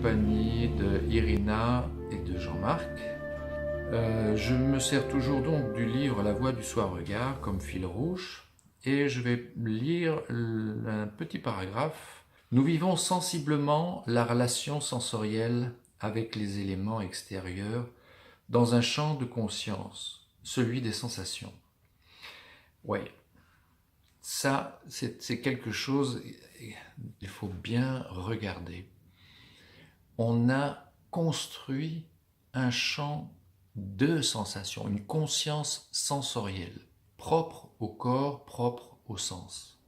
compagnie de Irina et de Jean-Marc. Je me sers toujours donc du livre La Voix du Soir-Regard comme fil rouge et je vais lire un petit paragraphe. Nous vivons sensiblement la relation sensorielle avec les éléments extérieurs dans un champ de conscience, celui des sensations. Oui, ça c'est quelque chose qu'il faut bien regarder. On a construit un champ de sensations, une conscience sensorielle, propre au corps, propre au sens.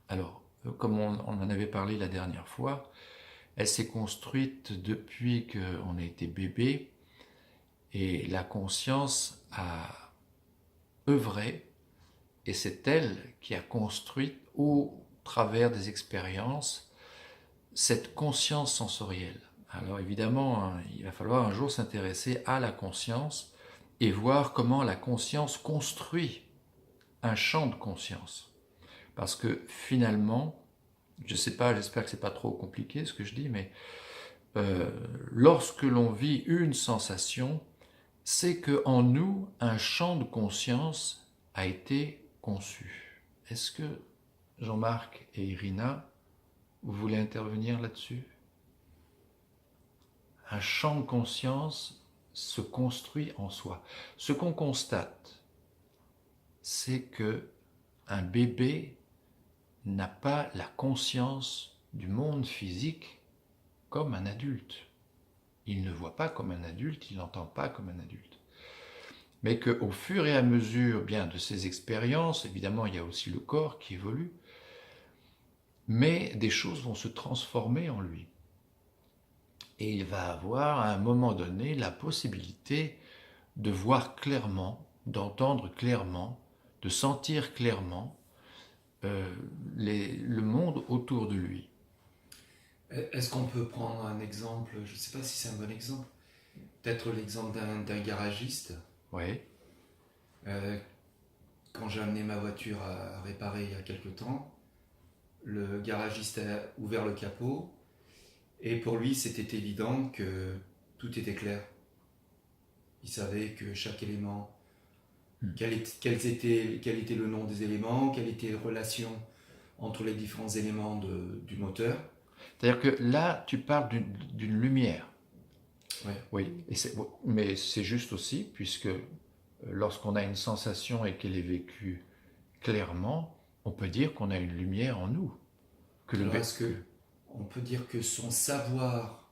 Alors, comme on en avait parlé la dernière fois, elle s'est construite depuis qu'on a été bébé et la conscience a œuvré et c'est elle qui a construit au travers des expériences cette conscience sensorielle. Alors évidemment, il va falloir un jour s'intéresser à la conscience et voir comment la conscience construit un champ de conscience. Parce que finalement, je ne sais pas, j'espère que ce n'est pas trop compliqué ce que je dis, mais lorsque l'on vit une sensation, c'est qu'en nous, un champ de conscience a été conçu. Est-ce que Jean-Marc et Irina, vous voulez intervenir là-dessus? Un champ de conscience se construit en soi. Ce qu'on constate, c'est que un bébé n'a pas la conscience du monde physique comme un adulte. Il ne voit pas comme un adulte, il n'entend pas comme un adulte. Mais qu'au fur et à mesure bien de ses expériences, évidemment il y a aussi le corps qui évolue, mais des choses vont se transformer en lui. Et il va avoir à un moment donné la possibilité de voir clairement, d'entendre clairement, de sentir clairement le monde autour de lui. Est-ce qu'on peut prendre un exemple, je ne sais pas si c'est un bon exemple, peut-être l'exemple d'un garagiste. Oui. Quand j'ai amené ma voiture à réparer il y a quelque temps, le garagiste a ouvert le capot et pour lui c'était évident que tout était clair. Il savait que chaque élément, quel était le nom des éléments, quelle était la relation entre les différents éléments du moteur. C'est-à-dire que là, tu parles d'une lumière. Ouais. Oui, mais c'est juste aussi, puisque lorsqu'on a une sensation et qu'elle est vécue clairement, on peut dire qu'on a une lumière en nous. Alors est-ce qu'on peut dire que son savoir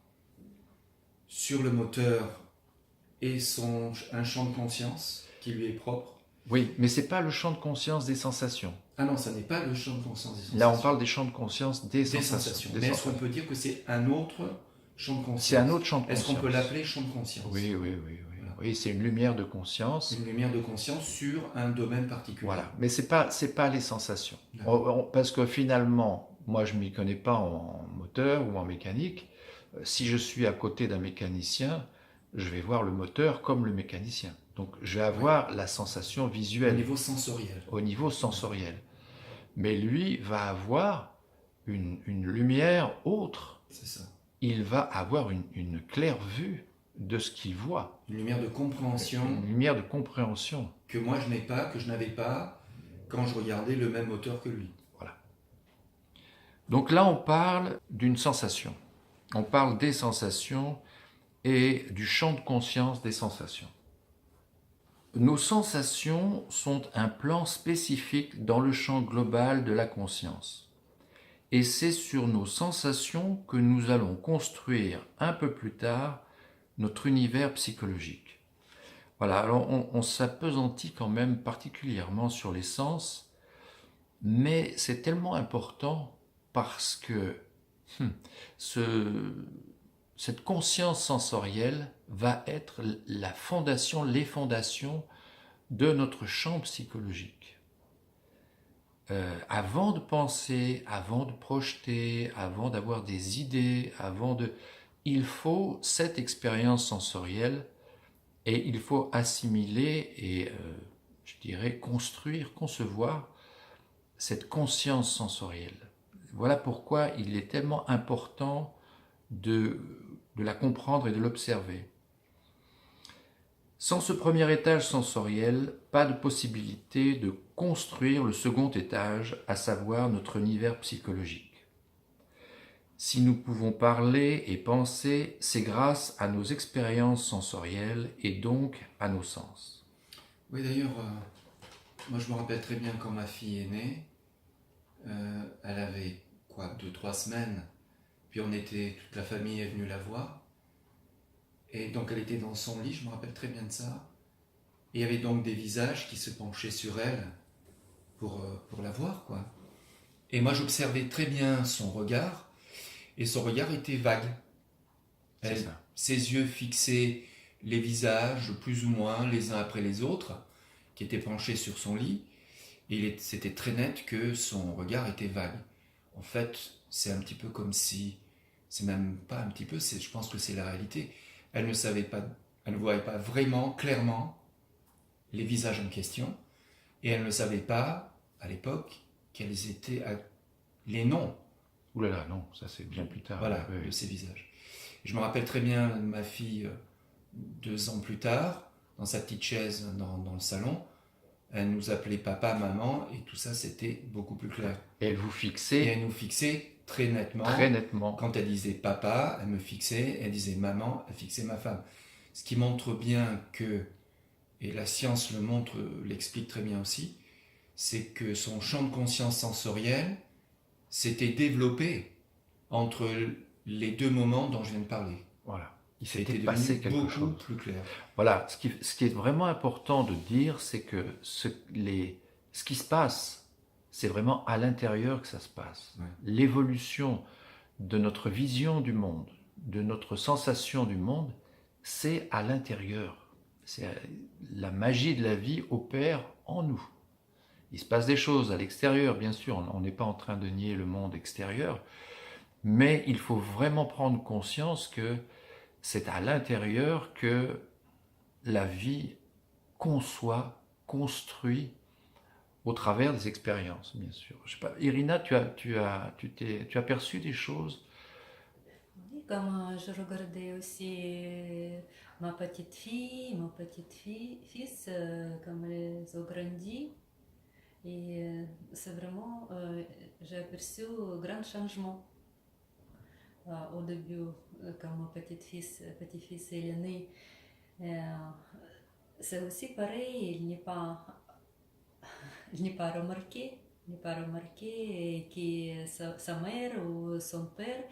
sur le moteur est un champ de conscience qui lui est propre? Oui, mais ce n'est pas le champ de conscience des sensations. Ah non, ça n'est pas le champ de conscience des sensations. Là, on parle des champs de conscience des sensations. Mais est-ce qu'on peut dire que c'est un autre champ de conscience? C'est un autre champ de conscience. Est-ce qu'on peut l'appeler champ de conscience? Oui. Voilà. Oui, c'est une lumière de conscience. Une lumière de conscience sur un domaine particulier. Voilà, mais c'est pas les sensations. Parce que finalement, moi je ne m'y connais pas en moteur ou en mécanique. Si je suis à côté d'un mécanicien, je vais voir le moteur comme le mécanicien. Donc je vais avoir la sensation visuelle. Au niveau sensoriel. Au niveau sensoriel. Mais lui va avoir une lumière autre. C'est ça. Il va avoir une claire vue de ce qu'il voit. Une lumière de compréhension. Une lumière de compréhension. Que moi je n'avais pas quand je regardais le même moteur que lui. Voilà. Donc là on parle d'une sensation. On parle des sensations et du champ de conscience des sensations. Nos sensations sont un plan spécifique dans le champ global de la conscience. Et c'est sur nos sensations que nous allons construire un peu plus tard notre univers psychologique. Voilà, alors on s'appesantit quand même particulièrement sur les sens, mais c'est tellement important parce que cette conscience sensorielle va être la fondation, les fondations de notre champ psychologique. Avant de penser, avant de projeter, avant d'avoir des idées, il faut cette expérience sensorielle et il faut assimiler et, je dirais, construire, concevoir cette conscience sensorielle. Voilà pourquoi il est tellement important de la comprendre et de l'observer. Sans ce premier étage sensoriel, pas de possibilité de construire le second étage, à savoir notre univers psychologique. Si nous pouvons parler et penser, c'est grâce à nos expériences sensorielles et donc à nos sens. Oui, d'ailleurs, moi je me rappelle très bien quand ma fille est née, elle avait quoi, 2-3 semaines, puis toute la famille est venue la voir, et donc elle était dans son lit, je me rappelle très bien de ça, et il y avait donc des visages qui se penchaient sur elle pour la voir, quoi. Et moi j'observais très bien son regard, et son regard était vague. Ses yeux fixaient les visages, plus ou moins, les uns après les autres, qui étaient penchés sur son lit, et c'était très net que son regard était vague. En fait, c'est un petit peu comme si, c'est même pas un petit peu, je pense que c'est la réalité. Elle ne savait pas, elle ne voyait pas vraiment, clairement, les visages en question, et elle ne savait pas, à l'époque, quels étaient les noms. Ouh là là, non, ça c'est bien plus tard. Voilà, de ces visages. Et je me rappelle très bien de ma fille, 2 ans plus tard, dans sa petite chaise dans le salon, elle nous appelait papa, maman, et tout ça c'était beaucoup plus clair. Et elle vous fixait. Et elle nous fixait très nettement. Très nettement. Quand elle disait papa, elle me fixait, elle disait maman, elle fixait ma femme. Ce qui montre bien que, et la science le montre, l'explique très bien aussi, c'est que son champ de conscience sensorielle s'était développé entre les 2 moments dont je viens de parler. Voilà. Il s'était passé quelque chose. Plus clair. Voilà. Ce qui est vraiment important de dire, c'est que ce qui se passe, c'est vraiment à l'intérieur que ça se passe. Ouais. L'évolution de notre vision du monde, de notre sensation du monde, c'est à l'intérieur. La magie de la vie opère en nous. Il se passe des choses à l'extérieur, bien sûr, on n'est pas en train de nier le monde extérieur, mais il faut vraiment prendre conscience que c'est à l'intérieur que la vie conçoit, construit au travers des expériences, bien sûr. Je sais pas, Irina, tu as perçu des choses? Oui, comme je regardais aussi ma petite fille, mon fils, comme ils ont grandi. Et c'est vraiment, j'ai aperçu un grand changement. Au début, quand mon petit-fils est né, c'est aussi pareil, il n'est pas remarqué que sa mère ou son père,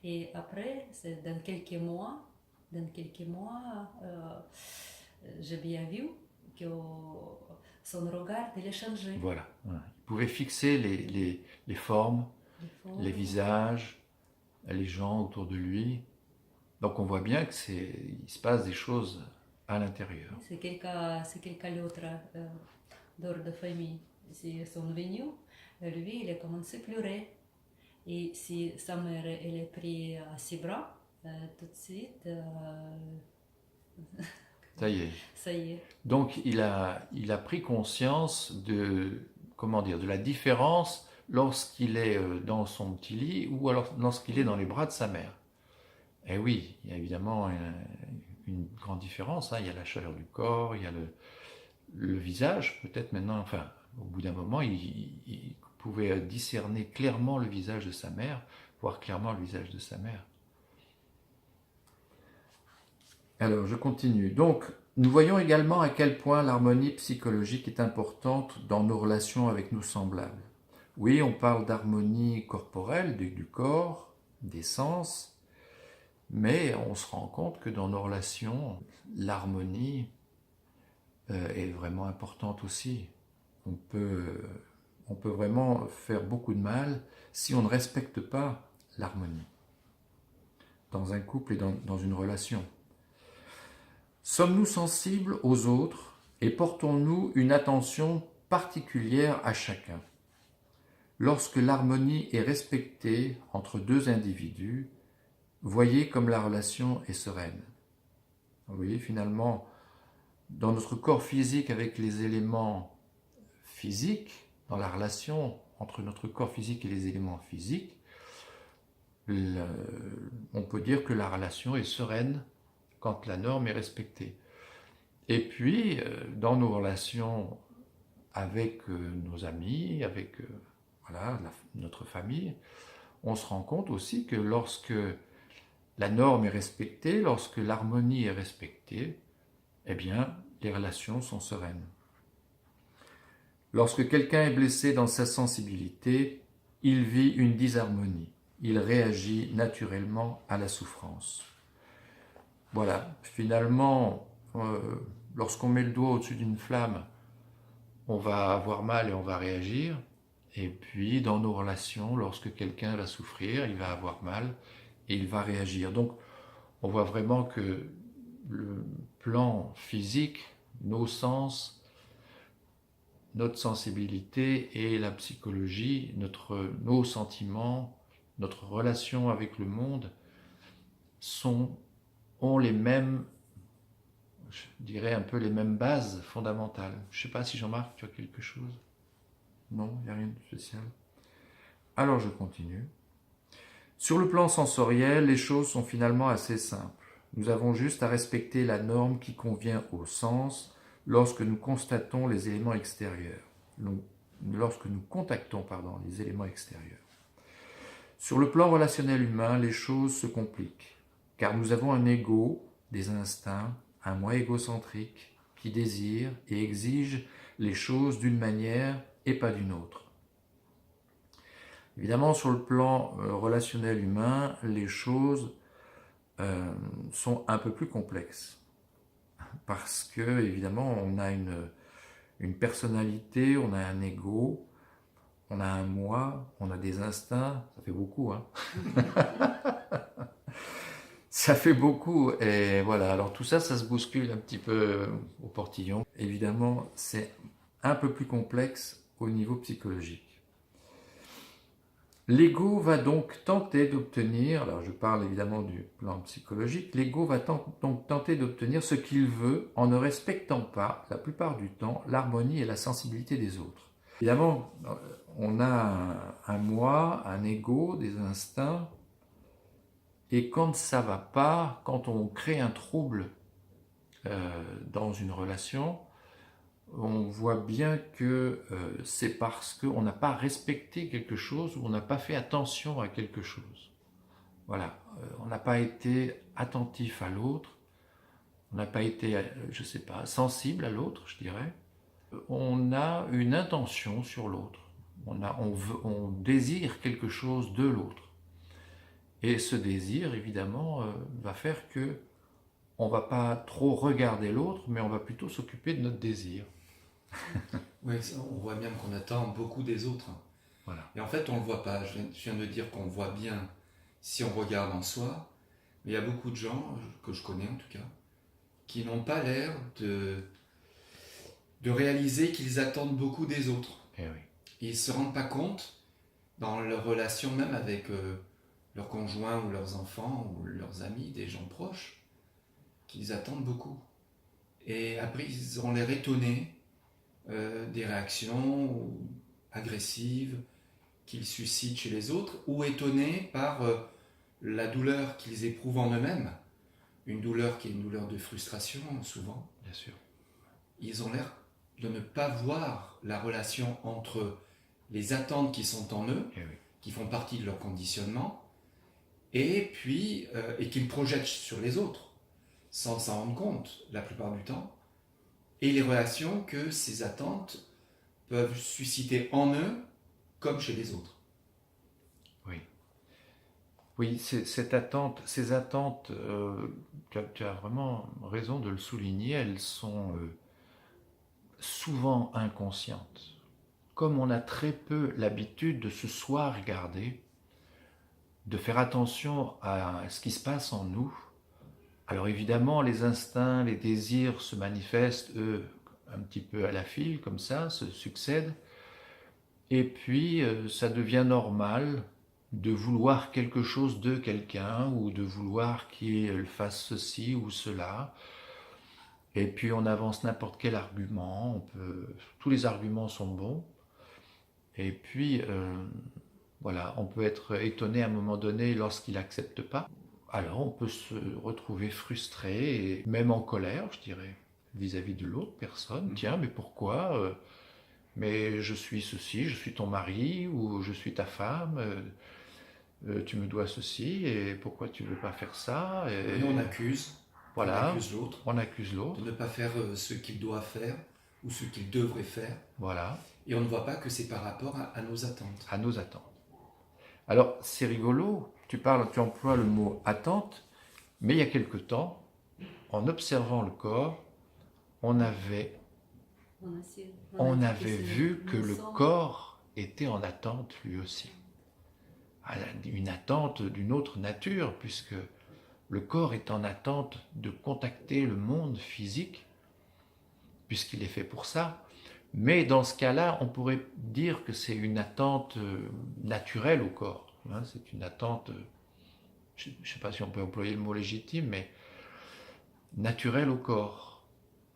et après, c'est dans quelques mois, j'ai bien vu que son regard il a changé. Voilà. Il pouvait fixer les formes, les visages, les gens autour de lui. Donc on voit bien qu'il se passe des choses à l'intérieur. C'est quelqu'un d'autre de famille. S'ils sont venus, lui il a commencé à pleurer. Et si sa mère elle est prise à ses bras, tout de suite, ça y est. Ça y est. Donc il a pris conscience de la différence lorsqu'il est dans son petit lit ou alors lorsqu'il est dans les bras de sa mère. Et oui, il y a évidemment une grande différence. Il y a la chaleur du corps, il y a le visage, peut-être maintenant, enfin, au bout d'un moment, il pouvait discerner clairement le visage de sa mère, voir clairement le visage de sa mère. Alors, je continue. Donc, nous voyons également à quel point l'harmonie psychologique est importante dans nos relations avec nos semblables. Oui, on parle d'harmonie corporelle, du corps, des sens, mais on se rend compte que dans nos relations, l'harmonie est vraiment importante aussi. On peut vraiment faire beaucoup de mal si on ne respecte pas l'harmonie dans un couple et dans une relation. Sommes-nous sensibles aux autres et portons-nous une attention particulière à chacun? Lorsque l'harmonie est respectée entre 2 individus, voyez comme la relation est sereine. Vous voyez, finalement, dans notre corps physique avec les éléments physiques, dans la relation entre notre corps physique et les éléments physiques, on peut dire que la relation est sereine quand la norme est respectée. Et puis, dans nos relations avec nos amis, avec voilà, notre famille, on se rend compte aussi que lorsque la norme est respectée, lorsque l'harmonie est respectée, eh bien, les relations sont sereines. Lorsque quelqu'un est blessé dans sa sensibilité, il vit une disharmonie. Il réagit naturellement à la souffrance. Voilà, finalement, lorsqu'on met le doigt au-dessus d'une flamme, on va avoir mal et on va réagir. Et puis, dans nos relations, lorsque quelqu'un va souffrir, il va avoir mal et il va réagir. Donc, on voit vraiment que le plan physique, nos sens, notre sensibilité et la psychologie, nos sentiments, notre relation avec le monde ont les mêmes, je dirais un peu les mêmes bases fondamentales. Je ne sais pas si Jean-Marc, tu as quelque chose? Non, il n'y a rien de spécial. Alors je continue. Sur le plan sensoriel, les choses sont finalement assez simples. Nous avons juste à respecter la norme qui convient au sens lorsque nous constatons les éléments extérieurs. Lorsque nous contactons les éléments extérieurs. Sur le plan relationnel humain, les choses se compliquent, car nous avons un ego, des instincts, un moi égocentrique qui désire et exige les choses d'une manière et pas d'une autre. Évidemment, sur le plan relationnel humain, les choses sont un peu plus complexes. Parce que, évidemment, on a une personnalité, on a un ego, on a un moi, on a des instincts, ça fait beaucoup, hein. Ça fait beaucoup, et voilà. Alors tout ça, ça se bouscule un petit peu au portillon. Évidemment, c'est un peu plus complexe au niveau psychologique. L'ego va donc tenter d'obtenir, alors je parle évidemment du plan psychologique, l'ego va donc tenter d'obtenir ce qu'il veut en ne respectant pas, la plupart du temps, l'harmonie et la sensibilité des autres. Évidemment, on a un moi, un ego, des instincts, et quand ça ne va pas, quand on crée un trouble dans une relation, on voit bien que c'est parce qu'on n'a pas respecté quelque chose ou on n'a pas fait attention à quelque chose. Voilà, on n'a pas été attentif à l'autre, on n'a pas été, je ne sais pas, sensible à l'autre, je dirais. On a une intention sur l'autre, on désire quelque chose de l'autre. Et ce désir, évidemment, va faire que on ne va pas trop regarder l'autre, mais on va plutôt s'occuper de notre désir. Oui, on voit bien qu'on attend beaucoup des autres. Voilà. Et en fait, on ne le voit pas. Je viens de dire qu'on voit bien si on regarde en soi. Mais il y a beaucoup de gens, que je connais en tout cas, qui n'ont pas l'air de réaliser qu'ils attendent beaucoup des autres. Eh oui. Ils ne se rendent pas compte, dans leur relation même avec leurs conjoints ou leurs enfants ou leurs amis, des gens proches, qu'ils attendent beaucoup. Et après, ils ont l'air étonnés des réactions agressives qu'ils suscitent chez les autres, ou étonnés par la douleur qu'ils éprouvent en eux-mêmes, une douleur qui est une douleur de frustration souvent. Bien sûr. Ils ont l'air de ne pas voir la relation entre les attentes qui sont en eux, Eh oui. qui font partie de leur conditionnement, et puis et qu'ils projettent sur les autres, sans s'en rendre compte la plupart du temps, et les relations que ces attentes peuvent susciter en eux comme chez les autres. Oui. Oui, ces attentes, tu as vraiment raison de le souligner, elles sont souvent inconscientes. Comme on a très peu l'habitude de se soi regarder, de faire attention à ce qui se passe en nous, alors évidemment les instincts, les désirs se manifestent, eux, un petit peu à la file, comme ça, se succèdent, et puis ça devient normal de vouloir quelque chose de quelqu'un, ou de vouloir qu'il fasse ceci ou cela, et puis on avance n'importe quel argument, tous les arguments sont bons, et puis Voilà, on peut être étonné à un moment donné lorsqu'il n'accepte pas. Alors on peut se retrouver frustré et même en colère, je dirais, vis-à-vis de l'autre personne. Tiens, mais pourquoi mais je suis ceci, je suis ton mari ou je suis ta femme, tu me dois ceci et pourquoi tu ne veux pas faire ça Et on accuse, Voilà, l'autre on accuse l'autre. de ne pas faire ce qu'il doit faire ou ce qu'il devrait faire. Voilà. Et on ne voit pas que c'est par rapport à nos attentes. À nos attentes. Alors, c'est rigolo, tu emploies le mot attente, mais il y a quelque temps, en observant le corps, on avait vu que le corps était en attente lui aussi. Une attente d'une autre nature, puisque le corps est en attente de contacter le monde physique, puisqu'il est fait pour ça. Mais dans ce cas-là, on pourrait dire que c'est une attente naturelle au corps. C'est une attente, je ne sais pas si on peut employer le mot légitime, mais naturelle au corps.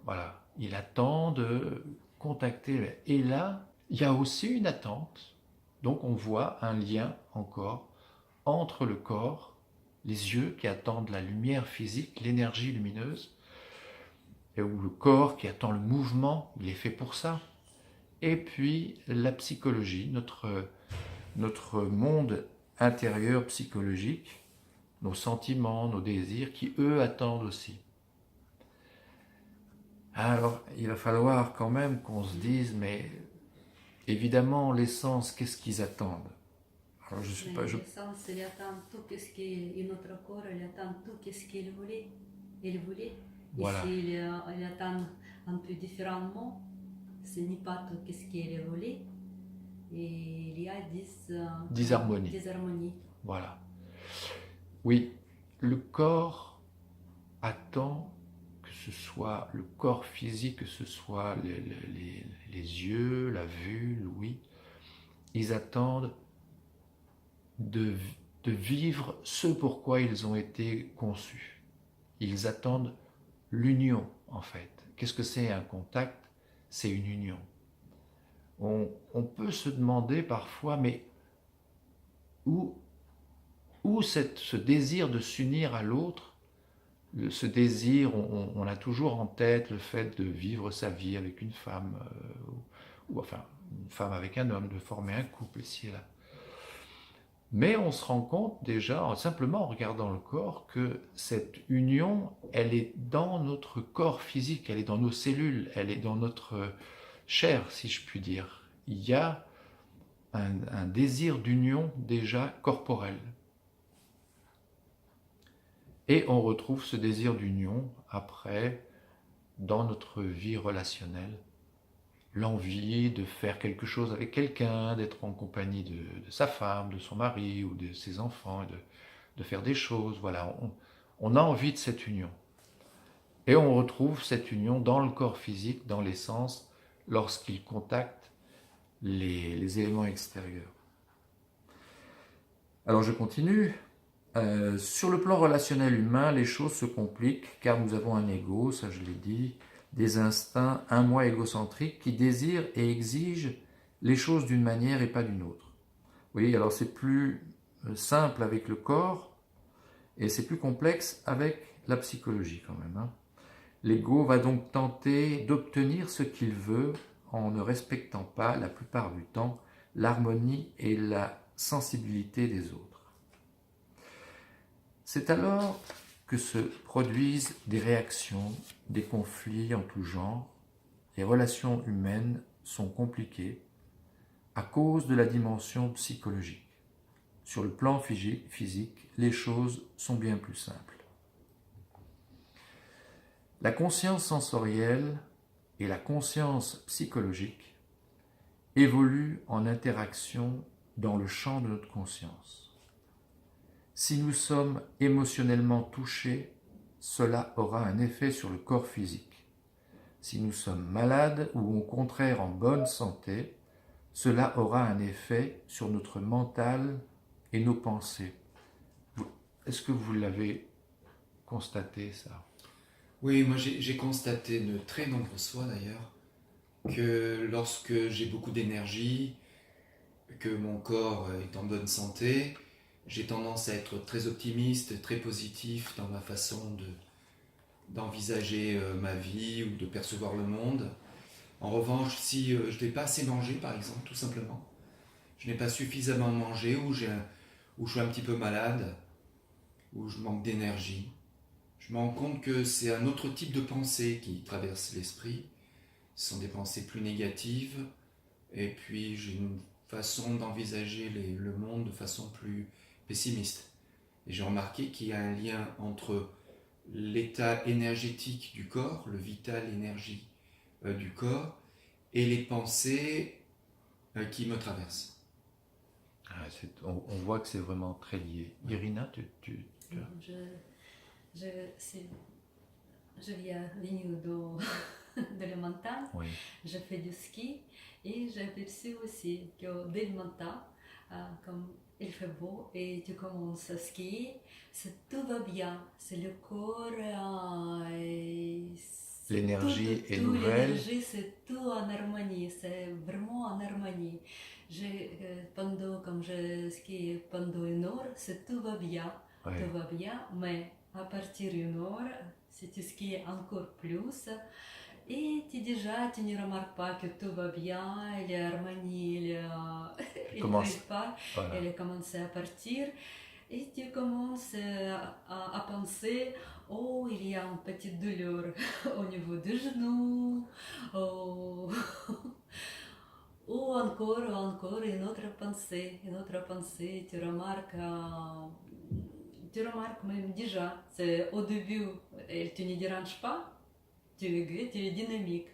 Voilà, il attend de contacter. Et là, il y a aussi une attente. Donc on voit un lien encore entre le corps, les yeux qui attendent la lumière physique, l'énergie lumineuse, et où le corps qui attend le mouvement, il est fait pour ça. Et puis la psychologie, notre monde intérieur psychologique, nos sentiments, nos désirs, qui eux attendent aussi. Alors il va falloir quand même qu'on se dise, mais évidemment l'essence, qu'est-ce qu'ils attendent? Alors je sais pas, L'essence, il attend tout ce qui est notre corps, il attend tout ce qu'il voulait. Il voulait. Voilà. Et s'il attend un peu différemment, ce n'est pas tout ce qu'il voulait. Et il y a disharmonie. Voilà. Oui, le corps attend que ce soit le corps physique, que ce soit les yeux, la vue, l'ouïe. Ils attendent de vivre ce pourquoi ils ont été conçus. Ils attendent l'union, en fait. Qu'est-ce que c'est un contact? C'est une union. On peut se demander parfois, mais où ce désir de s'unir à l'autre, ce désir, on a toujours en tête le fait de vivre sa vie avec une femme, ou enfin, une femme avec un homme, de former un couple ici et là. Mais on se rend compte déjà, simplement en regardant le corps, que cette union, elle est dans notre corps physique, elle est dans nos cellules, elle est dans notre chair, si je puis dire. Il y a un désir d'union déjà corporel. Et on retrouve ce désir d'union après dans notre vie relationnelle. L'envie de faire quelque chose avec quelqu'un, d'être en compagnie de sa femme, de son mari ou de ses enfants, et de faire des choses. Voilà, on a envie de cette union. Et on retrouve cette union dans le corps physique, dans l'essence, lorsqu'il contacte les éléments extérieurs. Alors je continue. Sur le plan relationnel humain, les choses se compliquent car nous avons un ego, ça je l'ai dit, des instincts, un moi égocentrique qui désire et exige les choses d'une manière et pas d'une autre. Vous voyez, alors c'est plus simple avec le corps et c'est plus complexe avec la psychologie quand même. Hein. L'ego va donc tenter d'obtenir ce qu'il veut en ne respectant pas la plupart du temps l'harmonie et la sensibilité des autres. C'est alors que se produisent des réactions, des conflits en tout genre. Les relations humaines sont compliquées à cause de la dimension psychologique. Sur le plan physique, les choses sont bien plus simples. La conscience sensorielle et la conscience psychologique évoluent en interaction dans le champ de notre conscience. Si nous sommes émotionnellement touchés, cela aura un effet sur le corps physique. Si nous sommes malades ou au contraire en bonne santé, cela aura un effet sur notre mental et nos pensées. Est-ce que vous l'avez constaté, ça? Oui, moi j'ai constaté de très nombreuses fois d'ailleurs que lorsque j'ai beaucoup d'énergie, que mon corps est en bonne santé. J'ai tendance à être très optimiste, très positif dans ma façon d'envisager ma vie ou de percevoir le monde. En revanche, si je n'ai pas assez mangé, par exemple, tout simplement, je n'ai pas suffisamment mangé ou je suis un petit peu malade, ou je manque d'énergie, je me rends compte que c'est un autre type de pensée qui traverse l'esprit. Ce sont des pensées plus négatives, et puis j'ai une façon d'envisager le monde de façon plus pessimiste. Et j'ai remarqué qu'il y a un lien entre l'état énergétique du corps, le vital énergie du corps, et les pensées qui me traversent. On voit que c'est vraiment très lié. Irina, Je viens de la montagne, Oui. je fais du ski et j'ai aperçu aussi que dès le matin, comme il fait beau et tu commences à skier, tout va bien, c'est le corps, L'énergie est nouvelle. L'énergie, c'est tout en harmonie, c'est vraiment en harmonie. Comme je skie pendant une heure, tout va bien, Ouais. tout va bien, mais à partir d'une heure, si tu skis encore plus, et tu ne remarques pas que tout va bien, il y a harmonie, il ne brille pas, voilà. Elle a commencé à partir, et tu commences à penser, oh, il y a une petite douleur au niveau du genou, oh, ou encore une autre pensée, tu remarques même déjà, c'est au début, tu ne déranges pas, tu es gai, tu es dynamique.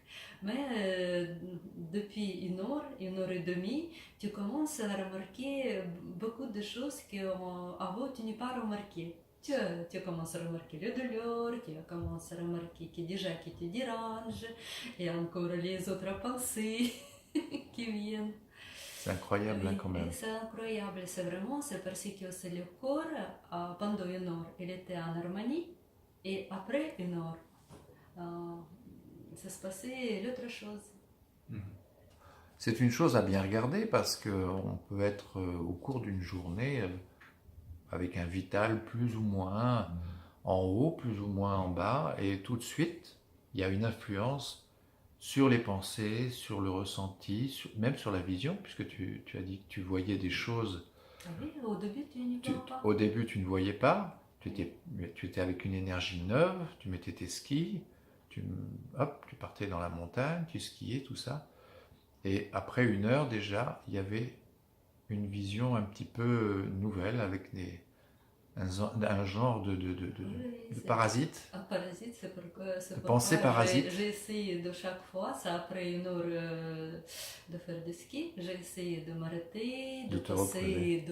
Mais depuis une heure et demie, tu commences à remarquer beaucoup de choses qu'avant tu n'as pas remarqué. Tu commences à remarquer le douleur, tu commences à remarquer qui te dérange, et encore les autres pensées qui viennent. C'est incroyable quand même. C'est incroyable, c'est parce que c'est le corps, pendant une heure, il était en harmonie, et après une heure, ça se passait l'autre chose. C'est une chose à bien regarder parce qu'on peut être au cours d'une journée avec un vital plus ou moins en haut, plus ou moins en bas, et tout de suite, il y a une influence sur les pensées, sur le ressenti, même sur la vision, puisque tu as dit que tu voyais des choses. Ah oui, au début, tu n'y vois pas. Au début, tu ne voyais pas. Tu étais avec une énergie neuve, tu mettais tes skis, tu partais dans la montagne, tu skiais, tout ça. Et après une heure déjà, il y avait une vision un petit peu nouvelle avec un genre de parasite. Un parasite, c'est pourquoi pensée parasite. J'ai essayé de chaque fois, c'est après une heure de faire du ski, j'ai essayé de m'arrêter, de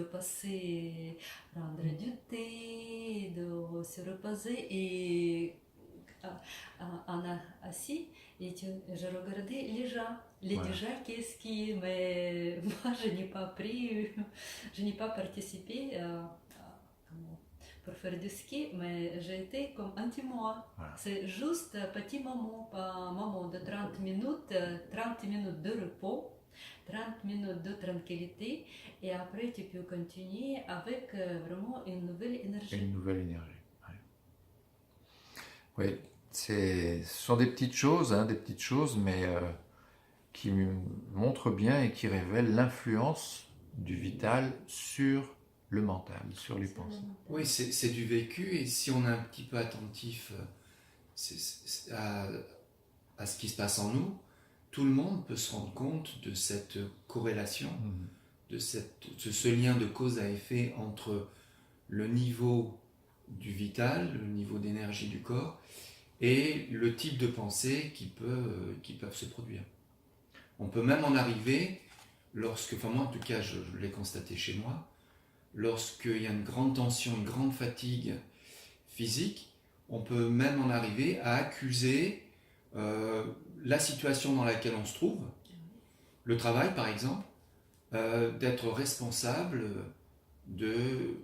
passer, prendre du thé, de se reposer et en assis, et je regardais les gens qui skient, mais moi je n'ai pas participé pour faire du ski, mais j'ai été comme anti-moi. Voilà. C'est juste un petit moment, pas un moment de 30 minutes de repos, 30 minutes de tranquillité, et après tu peux continuer avec vraiment une nouvelle énergie. Une nouvelle énergie, oui. Ce sont des petites choses, mais qui montrent bien et qui révèlent l'influence du vital sur le mental, sur les pensées. Oui, c'est du vécu, et si on est un petit peu attentif à ce qui se passe en nous, tout le monde peut se rendre compte de cette corrélation, de ce lien de cause à effet entre le niveau du vital, le niveau d'énergie du corps, et le type de pensée qui peuvent se produire. On peut même en arriver, moi en tout cas je l'ai constaté chez moi, lorsqu'il y a une grande tension, une grande fatigue physique, on peut même en arriver à accuser la situation dans laquelle on se trouve, le travail par exemple, d'être responsable de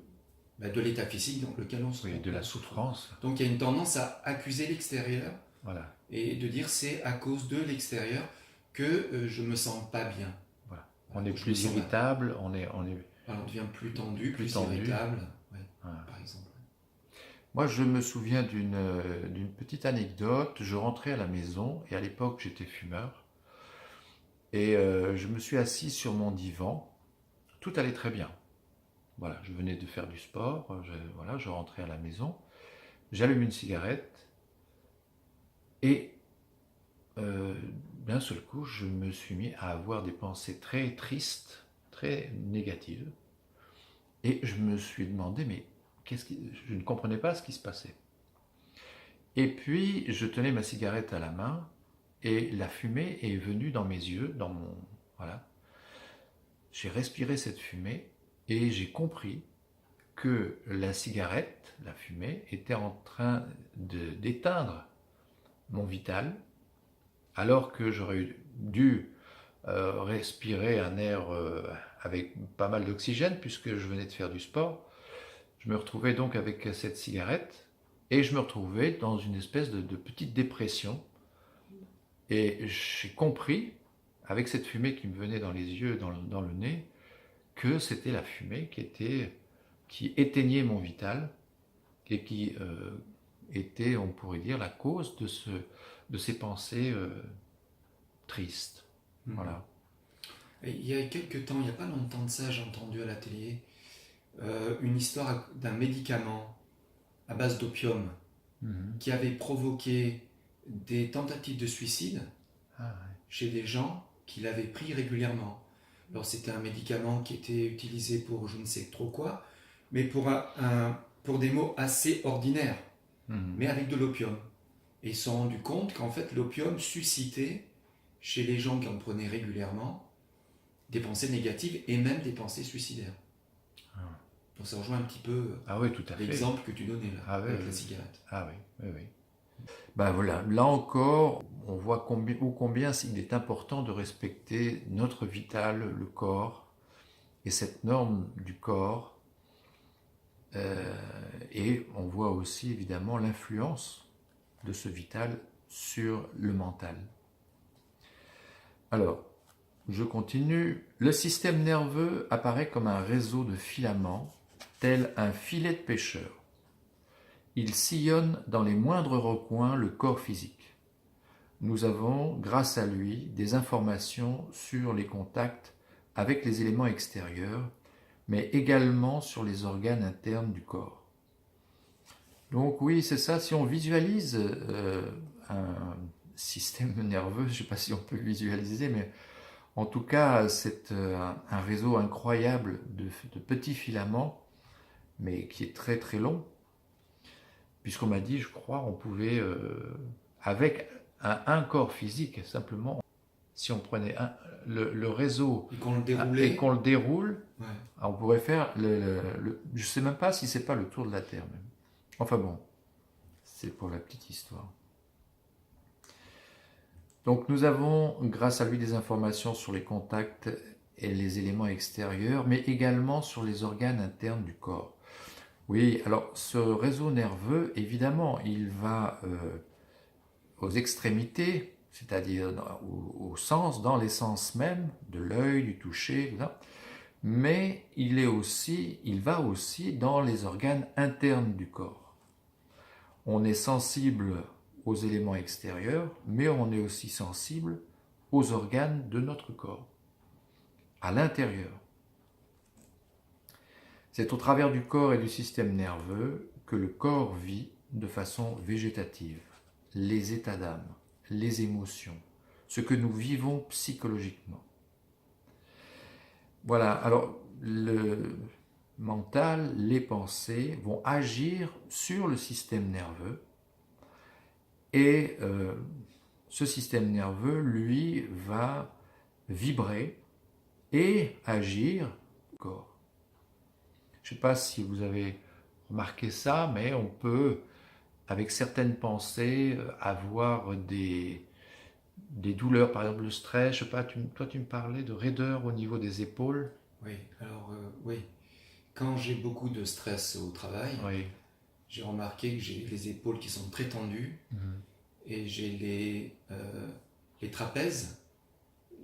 l'état physique dans lequel on se trouve. Oui, de la souffrance. Donc il y a une tendance à accuser l'extérieur, voilà. Et de dire c'est à cause de l'extérieur que je me sens pas bien. Voilà. On est Je me plus sens irritable, Alors, on devient plus tendu, plus plus tendu. irritable, ouais, Voilà. par exemple. Moi, je me souviens d'une petite anecdote. Je rentrais à la maison et à l'époque, j'étais fumeur. Et je me suis assis sur mon divan. Tout allait très bien. Voilà, je venais de faire du sport. Voilà, je rentrais à la maison. J'allume une cigarette et d'un seul coup, je me suis mis à avoir des pensées très tristes, très négatives. Et je me suis demandé, mais je ne comprenais pas ce qui se passait. Et puis, je tenais ma cigarette à la main et la fumée est venue dans mes yeux, voilà. J'ai respiré cette fumée et j'ai compris que la cigarette, la fumée, était en train d'éteindre mon vital, alors que j'aurais dû respirer un air avec pas mal d'oxygène, puisque je venais de faire du sport. Je me retrouvais donc avec cette cigarette, et je me retrouvais dans une espèce de petite dépression. Et j'ai compris, avec cette fumée qui me venait dans les yeux, dans le nez, que c'était la fumée qui éteignait mon vital, et qui était, on pourrait dire, la cause de ces pensées tristes. Voilà. Et il y a quelques temps, il n'y a pas longtemps de ça, j'ai entendu à la télé une histoire d'un médicament à base d'opium qui avait provoqué des tentatives de suicide chez des gens qui l'avaient pris régulièrement. Alors c'était un médicament qui était utilisé pour je ne sais trop quoi, mais pour des mots assez ordinaires, mais avec de l'opium. Et ils se sont rendus compte qu'en fait l'opium suscitait chez les gens qui en prenaient régulièrement des pensées négatives et même des pensées suicidaires. Donc ça rejoint un petit peu oui, tout à fait. l'exemple que tu donnais là, avec la oui. cigarette. Ah oui. Ben voilà, là encore, on voit combien il est important de respecter notre vital, le corps, et cette norme du corps. Et on voit aussi évidemment l'influence de ce vital sur le mental. Alors, je continue. Le système nerveux apparaît comme un réseau de filaments, tel un filet de pêcheur. Il sillonne dans les moindres recoins le corps physique. Nous avons, grâce à lui, des informations sur les contacts avec les éléments extérieurs, mais également sur les organes internes du corps. Donc oui, c'est ça, si on visualise un système nerveux, je ne sais pas si on peut le visualiser, mais en tout cas, c'est un réseau incroyable de petits filaments, mais qui est très très long. Puisqu'on m'a dit, je crois, on pouvait, avec un corps physique, simplement, si on prenait le réseau et qu'on le déroule, ouais. On pourrait faire je ne sais même pas si c'est pas le tour de la Terre même. Enfin bon, c'est pour la petite histoire. Donc nous avons, grâce à lui, des informations sur les contacts et les éléments extérieurs, mais également sur les organes internes du corps. Oui, alors ce réseau nerveux, évidemment, il va aux extrémités, c'est-à-dire dans les sens même de l'œil, du toucher, tout ça. Mais il va aussi dans les organes internes du corps. On est sensible aux éléments extérieurs, mais on est aussi sensible aux organes de notre corps, à l'intérieur. C'est au travers du corps et du système nerveux que le corps vit de façon végétative, les états d'âme, les émotions, ce que nous vivons psychologiquement. Voilà, alors le mental, les pensées vont agir sur le système nerveux et ce système nerveux, lui, va vibrer et agir au corps. Je ne sais pas si vous avez remarqué ça, mais on peut, avec certaines pensées, avoir des douleurs, par exemple le stress. Je sais pas, toi tu me parlais de raideur au niveau des épaules. Oui, alors oui. Quand j'ai beaucoup de stress au travail, oui. J'ai remarqué que j'ai les épaules qui sont très tendues et j'ai les trapèzes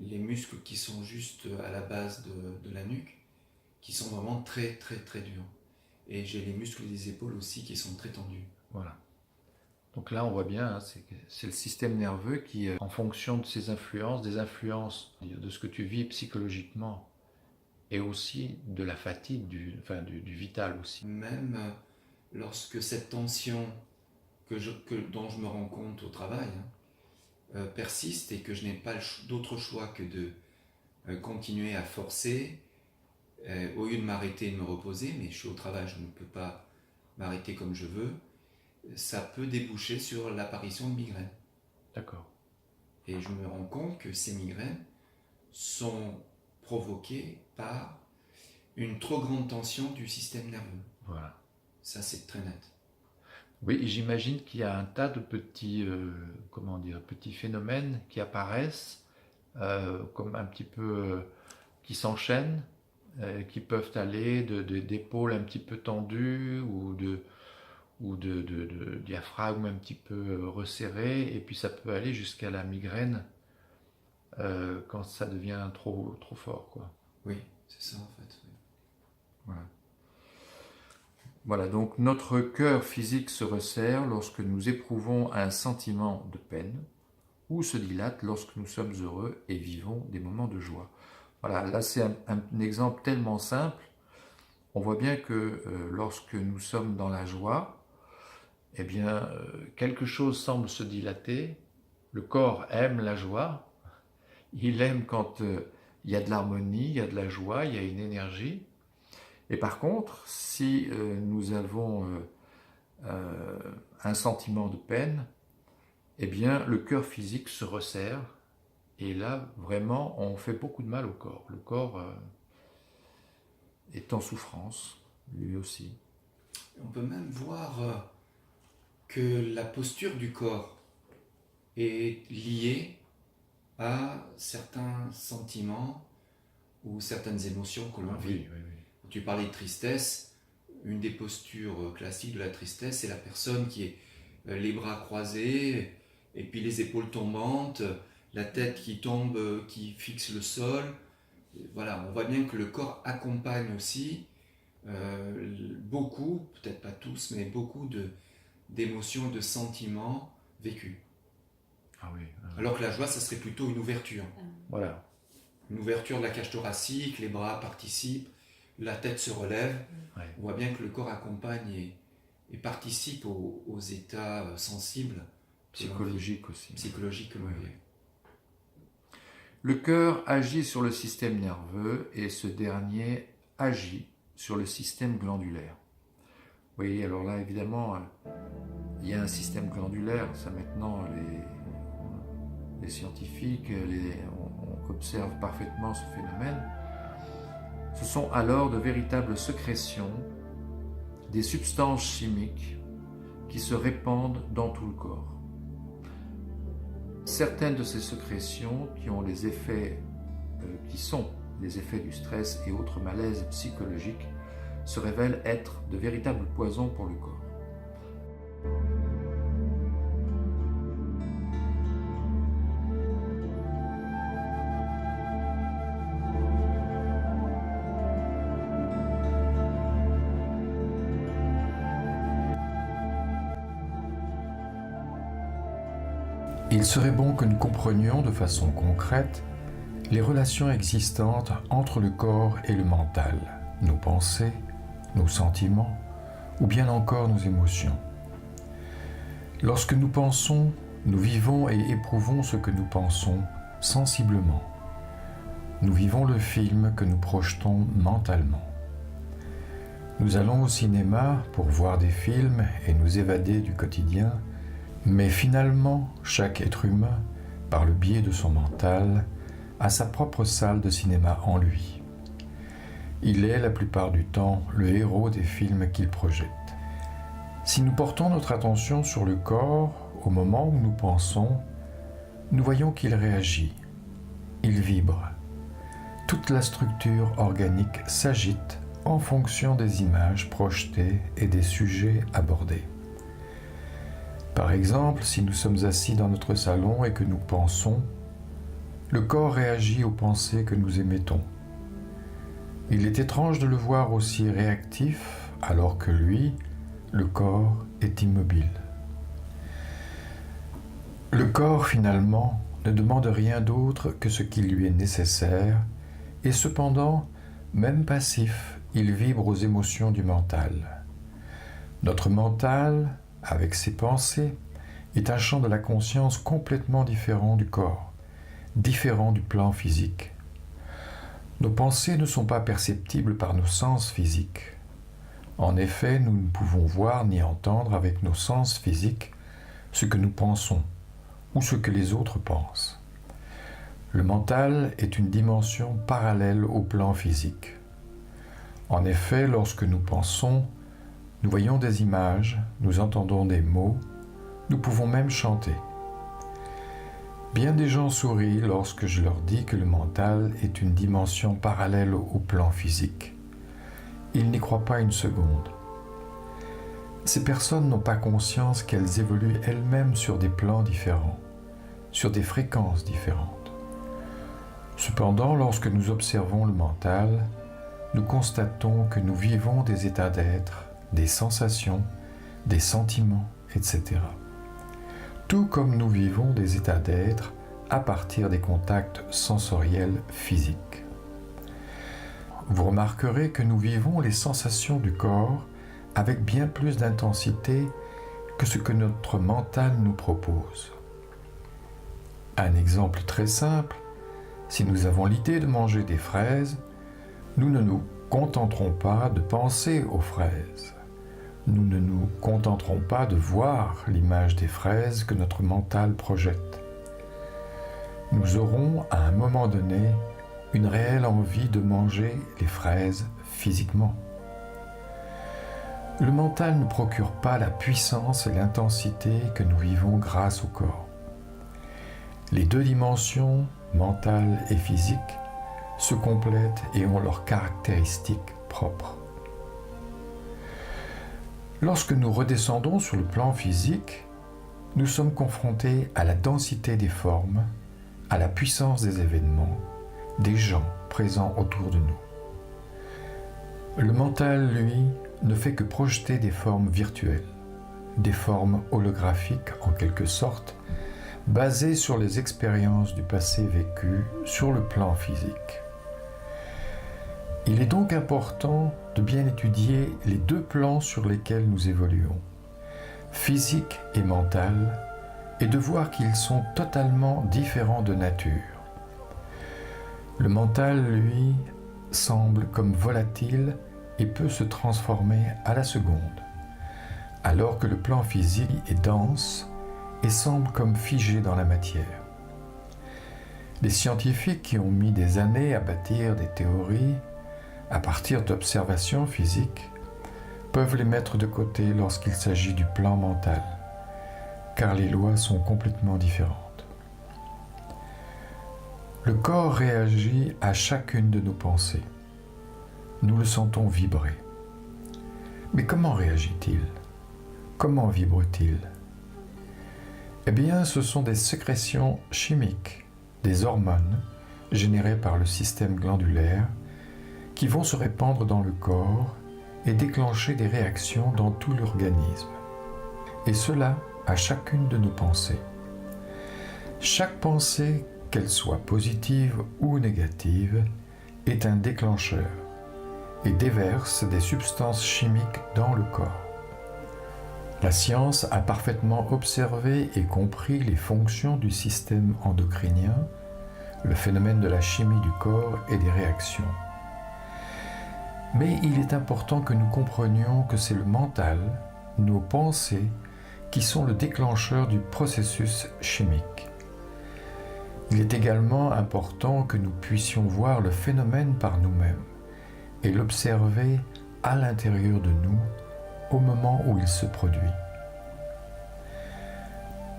les muscles qui sont juste à la base de la nuque, qui sont vraiment très très très durs. Et j'ai les muscles des épaules aussi qui sont très tendus. Voilà. Donc là, on voit bien, hein, c'est le système nerveux qui, en fonction de ses influences, des influences de ce que tu vis psychologiquement, et aussi de la fatigue, du vital aussi. Même lorsque cette tension dont je me rends compte au travail persiste et que je n'ai pas d'autre choix que de continuer à forcer, au lieu de m'arrêter et de me reposer, mais je suis au travail, je ne peux pas m'arrêter comme je veux, ça peut déboucher sur l'apparition de migraines. D'accord. Et je me rends compte que ces migraines sont provoquées par une trop grande tension du système nerveux. Voilà. Ça, c'est très net. Oui, j'imagine qu'il y a un tas de petits, petits phénomènes qui apparaissent, comme un petit peu, qui s'enchaînent, qui peuvent aller d'épaules un petit peu tendues ou de diaphragme un petit peu resserré, et puis ça peut aller jusqu'à la migraine quand ça devient trop fort, quoi. Oui, c'est ça en fait. Oui. Voilà. Voilà, donc notre cœur physique se resserre lorsque nous éprouvons un sentiment de peine, ou se dilate lorsque nous sommes heureux et vivons des moments de joie. Voilà, là c'est un exemple tellement simple. On voit bien que lorsque nous sommes dans la joie, eh bien, quelque chose semble se dilater. Le corps aime la joie. Il aime quand il y a de l'harmonie, il y a de la joie, il y a une énergie. Et par contre, si nous avons un sentiment de peine, eh bien, le cœur physique se resserre. Et là, vraiment, on fait beaucoup de mal au corps. Le corps est en souffrance, lui aussi. On peut même voir que la posture du corps est liée à certains sentiments ou certaines émotions que l'on vit. Oui. Tu parlais de tristesse, une des postures classiques de la tristesse, c'est la personne qui est les bras croisés, et puis les épaules tombantes, la tête qui tombe, qui fixe le sol. Voilà, on voit bien que le corps accompagne aussi beaucoup, peut-être pas tous, mais beaucoup d'émotions, de sentiments vécus. Ah oui. Alors que la joie, ça serait plutôt une ouverture. Voilà. Une ouverture de la cage thoracique, les bras participent, la tête se relève. Ouais. On voit bien que le corps accompagne et participe aux états sensibles. Psychologique aussi. Psychologique que l'on vit. Le cœur agit sur le système nerveux et ce dernier agit sur le système glandulaire. Oui, alors là, évidemment, il y a un système glandulaire. Ça, maintenant, les scientifiques on observe parfaitement ce phénomène. Ce sont alors de véritables sécrétions, des substances chimiques qui se répandent dans tout le corps. Certaines de ces sécrétions qui sont les effets du stress et autres malaises psychologiques se révèlent être de véritables poisons pour le corps. Il serait bon que nous comprenions de façon concrète les relations existantes entre le corps et le mental, nos pensées, nos sentiments ou bien encore nos émotions. Lorsque nous pensons, nous vivons et éprouvons ce que nous pensons sensiblement. Nous vivons le film que nous projetons mentalement. Nous allons au cinéma pour voir des films et nous évader du quotidien. Mais finalement, chaque être humain, par le biais de son mental, a sa propre salle de cinéma en lui. Il est la plupart du temps le héros des films qu'il projette. Si nous portons notre attention sur le corps au moment où nous pensons, nous voyons qu'il réagit, il vibre. Toute la structure organique s'agite en fonction des images projetées et des sujets abordés. Par exemple, si nous sommes assis dans notre salon et que nous pensons, Le corps réagit aux pensées que nous émettons. Il est étrange de le voir aussi réactif alors que lui, le corps, est immobile. Le corps, finalement, ne demande rien d'autre que ce qui lui est nécessaire, et cependant, même passif, il vibre aux émotions du mental. Notre mental, avec ses pensées, est un champ de la conscience complètement différent du corps, différent du plan physique. Nos pensées ne sont pas perceptibles par nos sens physiques. En effet, nous ne pouvons voir ni entendre avec nos sens physiques ce que nous pensons ou ce que les autres pensent. Le mental est une dimension parallèle au plan physique. En effet, lorsque nous pensons, nous voyons des images, nous entendons des mots, nous pouvons même chanter. Bien des gens sourient lorsque je leur dis que le mental est une dimension parallèle au plan physique. Ils n'y croient pas une seconde. Ces personnes n'ont pas conscience qu'elles évoluent elles-mêmes sur des plans différents, sur des fréquences différentes. Cependant, lorsque nous observons le mental, nous constatons que nous vivons des états d'être, des sensations, des sentiments, etc. Tout comme nous vivons des états d'être à partir des contacts sensoriels physiques. Vous remarquerez que nous vivons les sensations du corps avec bien plus d'intensité que ce que notre mental nous propose. Un exemple très simple, si nous avons l'idée de manger des fraises, nous ne nous contenterons pas de penser aux fraises. Nous ne nous contenterons pas de voir l'image des fraises que notre mental projette. Nous aurons, à un moment donné, une réelle envie de manger les fraises physiquement. Le mental ne procure pas la puissance et l'intensité que nous vivons grâce au corps. Les deux dimensions, mentale et physique, se complètent et ont leurs caractéristiques propres. Lorsque nous redescendons sur le plan physique, nous sommes confrontés à la densité des formes, à la puissance des événements, des gens présents autour de nous. Le mental, lui, ne fait que projeter des formes virtuelles, des formes holographiques en quelque sorte, basées sur les expériences du passé vécues sur le plan physique. Il est donc important de bien étudier les deux plans sur lesquels nous évoluons, physique et mental, et de voir qu'ils sont totalement différents de nature. Le mental, lui, semble comme volatile et peut se transformer à la seconde, alors que le plan physique est dense et semble comme figé dans la matière. Les scientifiques qui ont mis des années à bâtir des théories à partir d'observations physiques peuvent les mettre de côté lorsqu'il s'agit du plan mental, car les lois sont complètement différentes. Le corps réagit à chacune de nos pensées. Nous le sentons vibrer. Mais comment réagit-il? Comment vibre-t-il? Eh bien, ce sont des sécrétions chimiques, des hormones générées par le système glandulaire qui vont se répandre dans le corps et déclencher des réactions dans tout l'organisme. Et cela à chacune de nos pensées. Chaque pensée, qu'elle soit positive ou négative, est un déclencheur et déverse des substances chimiques dans le corps. La science a parfaitement observé et compris les fonctions du système endocrinien, le phénomène de la chimie du corps et des réactions. Mais il est important que nous comprenions que c'est le mental, nos pensées, qui sont le déclencheur du processus chimique. Il est également important que nous puissions voir le phénomène par nous-mêmes et l'observer à l'intérieur de nous au moment où il se produit.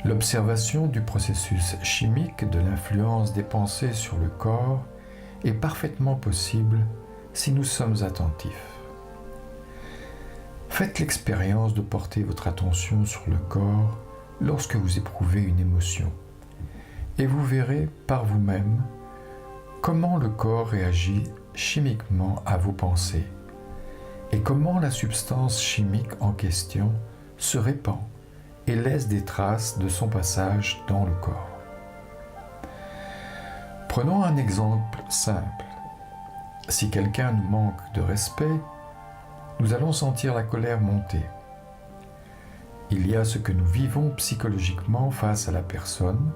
L'observation du processus chimique de l'influence des pensées sur le corps est parfaitement possible si nous sommes attentifs. Faites l'expérience de porter votre attention sur le corps lorsque vous éprouvez une émotion et vous verrez par vous-même comment le corps réagit chimiquement à vos pensées et comment la substance chimique en question se répand et laisse des traces de son passage dans le corps. Prenons un exemple simple. Si quelqu'un nous manque de respect, nous allons sentir la colère monter. Il y a ce que nous vivons psychologiquement face à la personne,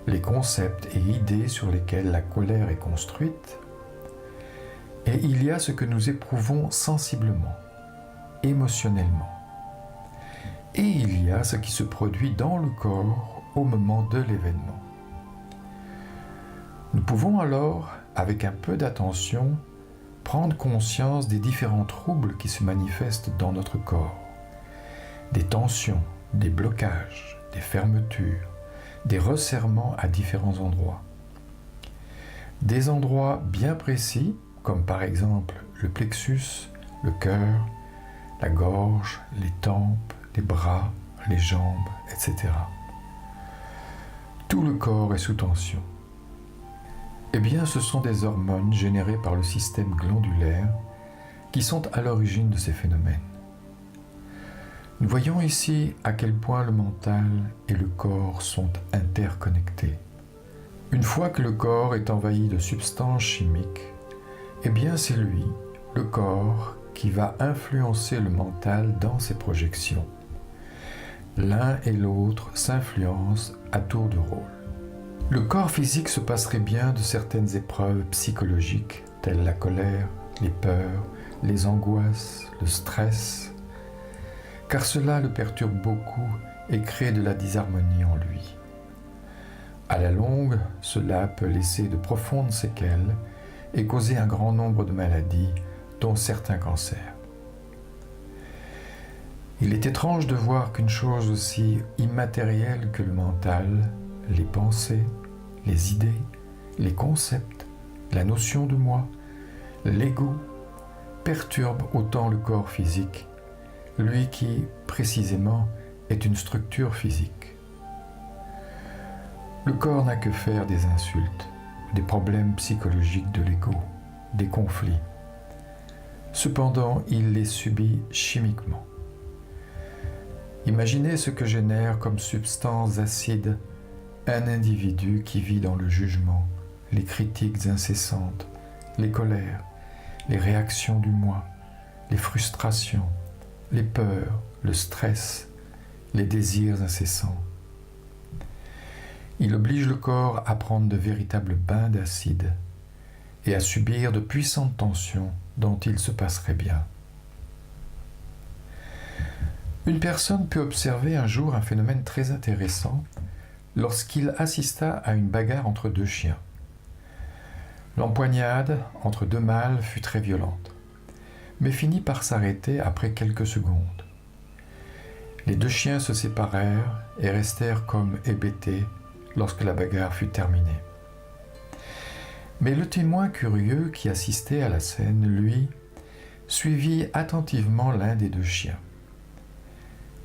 les concepts et idées sur lesquels la colère est construite, et il y a ce que nous éprouvons sensiblement, émotionnellement. Et il y a ce qui se produit dans le corps au moment de l'événement. Nous pouvons alors, avec un peu d'attention, prendre conscience des différents troubles qui se manifestent dans notre corps, des tensions, des blocages, des fermetures, des resserrements à différents endroits. Des endroits bien précis, comme par exemple le plexus, le cœur, la gorge, les tempes, les bras, les jambes, etc. Tout le corps est sous tension. Eh bien, ce sont des hormones générées par le système glandulaire qui sont à l'origine de ces phénomènes. Nous voyons ici à quel point le mental et le corps sont interconnectés. Une fois que le corps est envahi de substances chimiques, eh bien c'est lui, le corps, qui va influencer le mental dans ses projections. L'un et l'autre s'influencent à tour de rôle. Le corps physique se passerait bien de certaines épreuves psychologiques, telles la colère, les peurs, les angoisses, le stress, car cela le perturbe beaucoup et crée de la disharmonie en lui. À la longue, cela peut laisser de profondes séquelles et causer un grand nombre de maladies, dont certains cancers. Il est étrange de voir qu'une chose aussi immatérielle que le mental, les pensées, les idées, les concepts, la notion de moi, l'ego, perturbe autant le corps physique, lui qui, précisément, est une structure physique. Le corps n'a que faire des insultes, des problèmes psychologiques de l'ego, des conflits. Cependant, il les subit chimiquement. Imaginez ce que génère comme substance acide un individu qui vit dans le jugement, les critiques incessantes, les colères, les réactions du moi, les frustrations, les peurs, le stress, les désirs incessants. Il oblige le corps à prendre de véritables bains d'acide et à subir de puissantes tensions dont il se passerait bien. Une personne peut observer un jour un phénomène très intéressant lorsqu'il assista à une bagarre entre deux chiens. L'empoignade entre deux mâles fut très violente, mais finit par s'arrêter après quelques secondes. Les deux chiens se séparèrent et restèrent comme hébétés lorsque la bagarre fut terminée. Mais le témoin curieux qui assistait à la scène, lui, suivit attentivement l'un des deux chiens.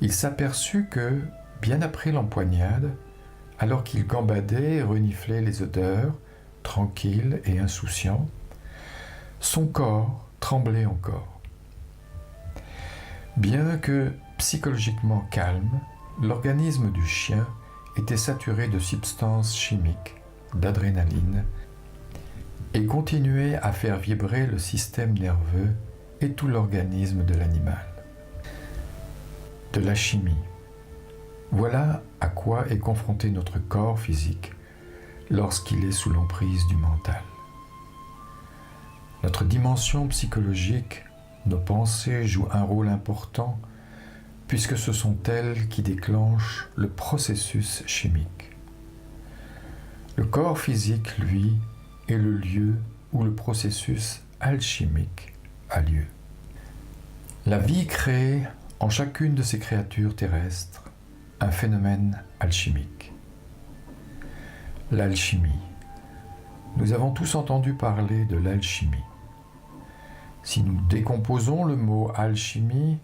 Il s'aperçut que, bien après l'empoignade, alors qu'il gambadait et reniflait les odeurs, tranquille et insouciant, son corps tremblait encore. Bien que psychologiquement calme, l'organisme du chien était saturé de substances chimiques, d'adrénaline, et continuait à faire vibrer le système nerveux et tout l'organisme de l'animal. De la chimie. Voilà à quoi est confronté notre corps physique lorsqu'il est sous l'emprise du mental. Notre dimension psychologique, nos pensées jouent un rôle important puisque ce sont elles qui déclenchent le processus chimique. Le corps physique, lui, est le lieu où le processus alchimique a lieu. La vie crée en chacune de ces créatures terrestres un phénomène alchimique. L'alchimie. Nous avons tous entendu parler de l'alchimie. Si nous décomposons le mot alchimie,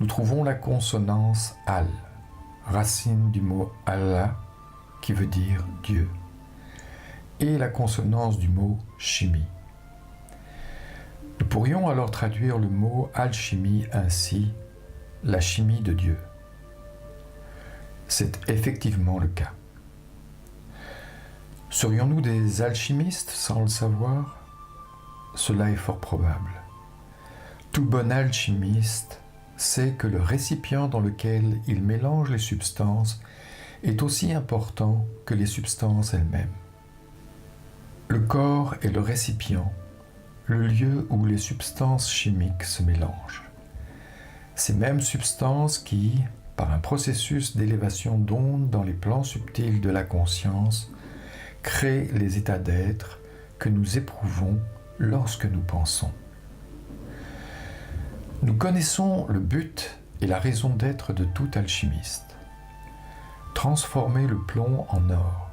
nous trouvons la consonance al, racine du mot Allah, qui veut dire Dieu, et la consonance du mot chimie. Nous pourrions alors traduire le mot alchimie ainsi, la chimie de Dieu. C'est effectivement le cas. Serions-nous des alchimistes sans le savoir? Cela est fort probable. Tout bon alchimiste sait que le récipient dans lequel il mélange les substances est aussi important que les substances elles-mêmes. Le corps est le récipient, le lieu où les substances chimiques se mélangent. Ces mêmes substances qui, par un processus d'élévation d'ondes dans les plans subtils de la conscience, créent les états d'être que nous éprouvons lorsque nous pensons. Nous connaissons le but et la raison d'être de tout alchimiste. Transformer le plomb en or.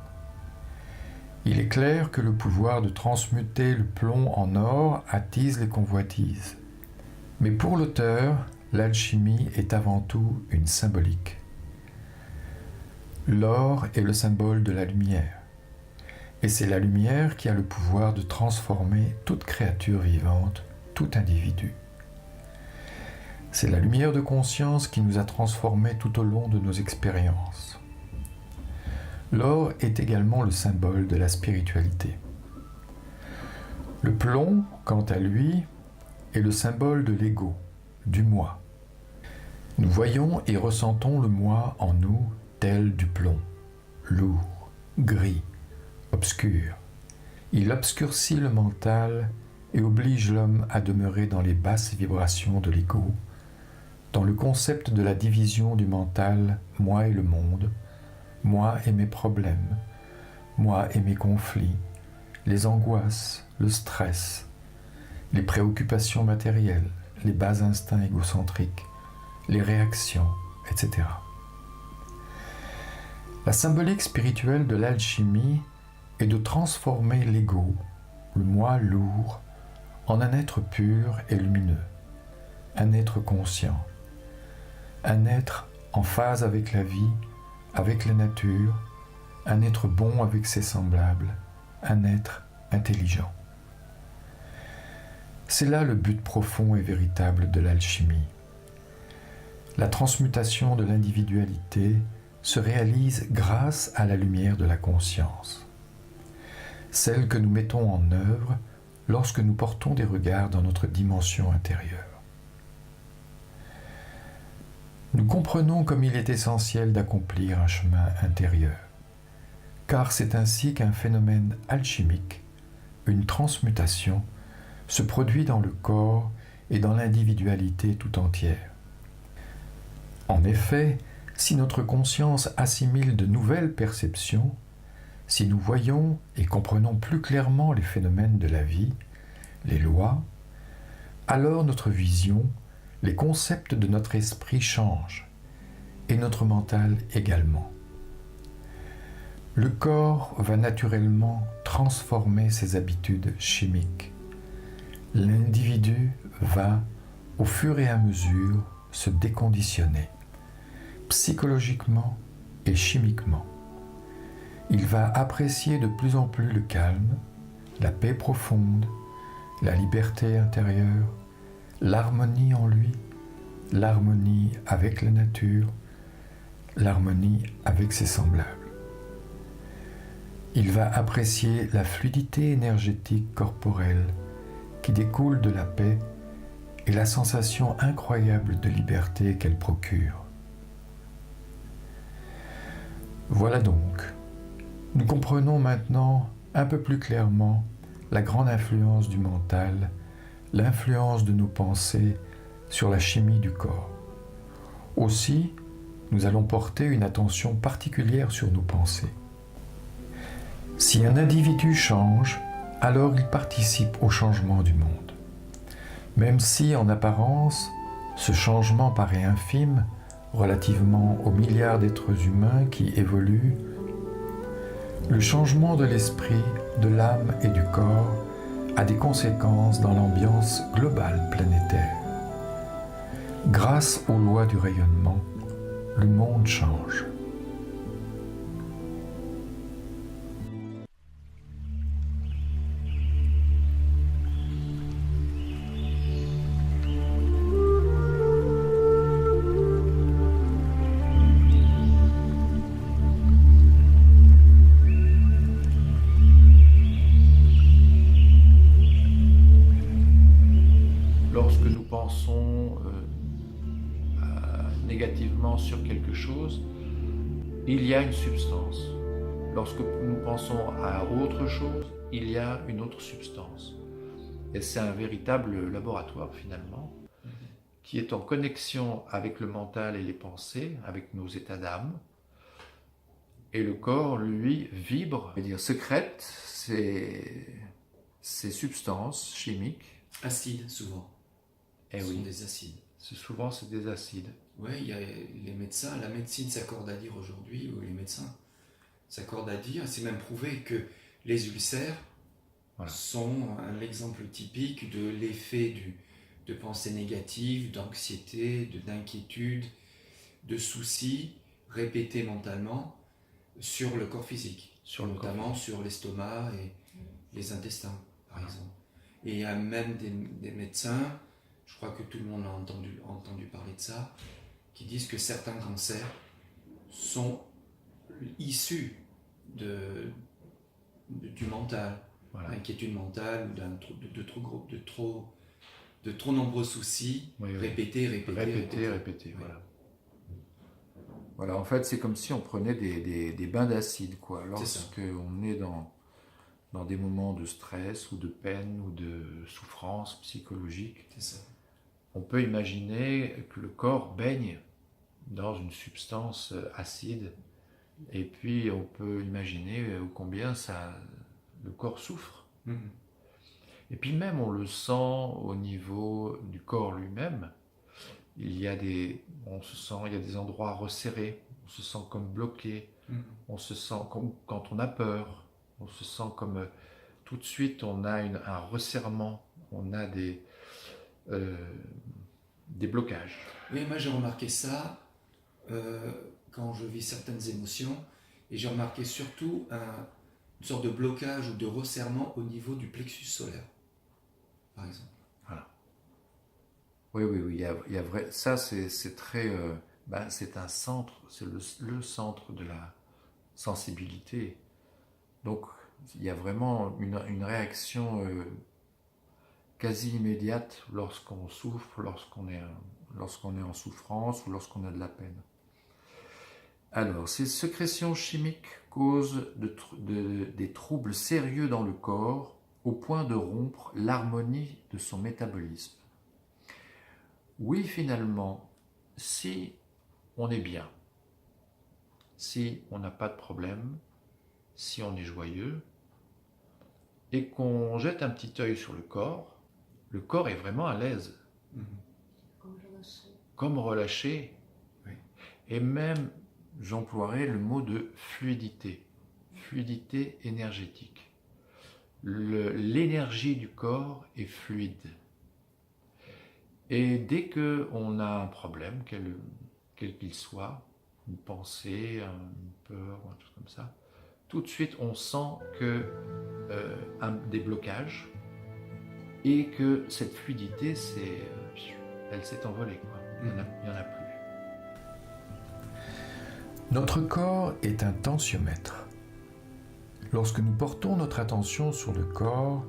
Il est clair que le pouvoir de transmuter le plomb en or attise les convoitises. Mais pour l'auteur, l'alchimie est avant tout une symbolique. L'or est le symbole de la lumière. Et c'est la lumière qui a le pouvoir de transformer toute créature vivante, tout individu. C'est la lumière de conscience qui nous a transformés tout au long de nos expériences. L'or est également le symbole de la spiritualité. Le plomb, quant à lui, est le symbole de l'ego, du moi. Nous voyons et ressentons le moi en nous tel du plomb, lourd, gris, obscur. Il obscurcit le mental et oblige l'homme à demeurer dans les basses vibrations de l'ego, dans le concept de la division du mental, moi et le monde, moi et mes problèmes, moi et mes conflits, les angoisses, le stress, les préoccupations matérielles, les bas instincts égocentriques, les réactions, etc. La symbolique spirituelle de l'alchimie est de transformer l'ego, le moi lourd, en un être pur et lumineux, un être conscient, un être en phase avec la vie, avec la nature, un être bon avec ses semblables, un être intelligent. C'est là le but profond et véritable de l'alchimie. La transmutation de l'individualité se réalise grâce à la lumière de la conscience, celle que nous mettons en œuvre lorsque nous portons des regards dans notre dimension intérieure. Nous comprenons comme il est essentiel d'accomplir un chemin intérieur, car c'est ainsi qu'un phénomène alchimique, une transmutation, se produit dans le corps et dans l'individualité tout entière. En effet, si notre conscience assimile de nouvelles perceptions, si nous voyons et comprenons plus clairement les phénomènes de la vie, les lois, alors notre vision, les concepts de notre esprit changent, et notre mental également. Le corps va naturellement transformer ses habitudes chimiques. L'individu va, au fur et à mesure, se déconditionner, psychologiquement et chimiquement. Il va apprécier de plus en plus le calme, la paix profonde, la liberté intérieure, l'harmonie en lui, l'harmonie avec la nature, l'harmonie avec ses semblables. Il va apprécier la fluidité énergétique corporelle qui découle de la paix et la sensation incroyable de liberté qu'elle procure. Voilà donc, nous comprenons maintenant un peu plus clairement la grande influence du mental, l'influence de nos pensées sur la chimie du corps. Aussi, nous allons porter une attention particulière sur nos pensées. Si un individu change, alors il participe au changement du monde. Même si, en apparence, ce changement paraît infime relativement aux milliards d'êtres humains qui évoluent, le changement de l'esprit, de l'âme et du corps a des conséquences dans l'ambiance globale planétaire. Grâce aux lois du rayonnement, le monde change. négativement sur quelque chose, il y a une substance. Lorsque nous pensons à autre chose, il y a une autre substance. Et c'est un véritable laboratoire finalement, qui est en connexion avec le mental et les pensées, avec nos états d'âme. Et le corps, lui, vibre, c'est-à-dire sécrète ces substances chimiques. Acides, souvent. Eh Ce oui, sont des acides. souvent c'est des acides. Oui, il y a les médecins, la médecine s'accorde à dire aujourd'hui, ou les médecins s'accordent à dire, c'est même prouvé que les ulcères sont un exemple typique de l'effet de pensées négatives, d'anxiété, d'inquiétude, de soucis répétés mentalement sur le corps physique, notamment sur l'estomac et les intestins, par exemple. Et il y a même des médecins, je crois que tout le monde a entendu parler de ça, qui disent que certains cancers sont issus du mental, inquiétude mentale ou de trop nombreux soucis répétés. Voilà, en fait, c'est comme si on prenait des bains d'acide, quoi. Lorsqu'on est dans des moments de stress ou de peine ou de souffrance psychologique, on peut imaginer que le corps baigne dans une substance acide, et puis on peut imaginer combien le corps souffre. Et puis même on le sent au niveau du corps lui-même. Il y a des endroits resserrés, on se sent comme bloqué, on se sent comme quand on a peur, on se sent comme tout de suite on a un resserrement, on a des blocages. Oui, moi j'ai remarqué ça quand je vis certaines émotions, et j'ai remarqué surtout une sorte de blocage ou de resserrement au niveau du plexus solaire, par exemple. Voilà. Oui, il y a vrai. Ça, c'est très. C'est un centre, c'est le centre de la sensibilité. Donc, il y a vraiment une réaction quasi immédiate lorsqu'on souffre, lorsqu'on est en souffrance ou lorsqu'on a de la peine. Alors, ces sécrétions chimiques causent des troubles sérieux dans le corps au point de rompre l'harmonie de son métabolisme. Oui, finalement, si on est bien, si on n'a pas de problème, si on est joyeux, et qu'on jette un petit œil sur le corps est vraiment à l'aise. Comme relâché. Oui. Et même, j'emploierais le mot de fluidité énergétique. L'énergie du corps est fluide. Et dès qu'on a un problème, quel qu'il soit, une pensée, une peur, ou un truc comme ça, tout de suite on sent que des blocages, et que cette fluidité, elle s'est envolée, quoi. Il n'y en a plus. Notre corps est un tensiomètre. Lorsque nous portons notre attention sur le corps,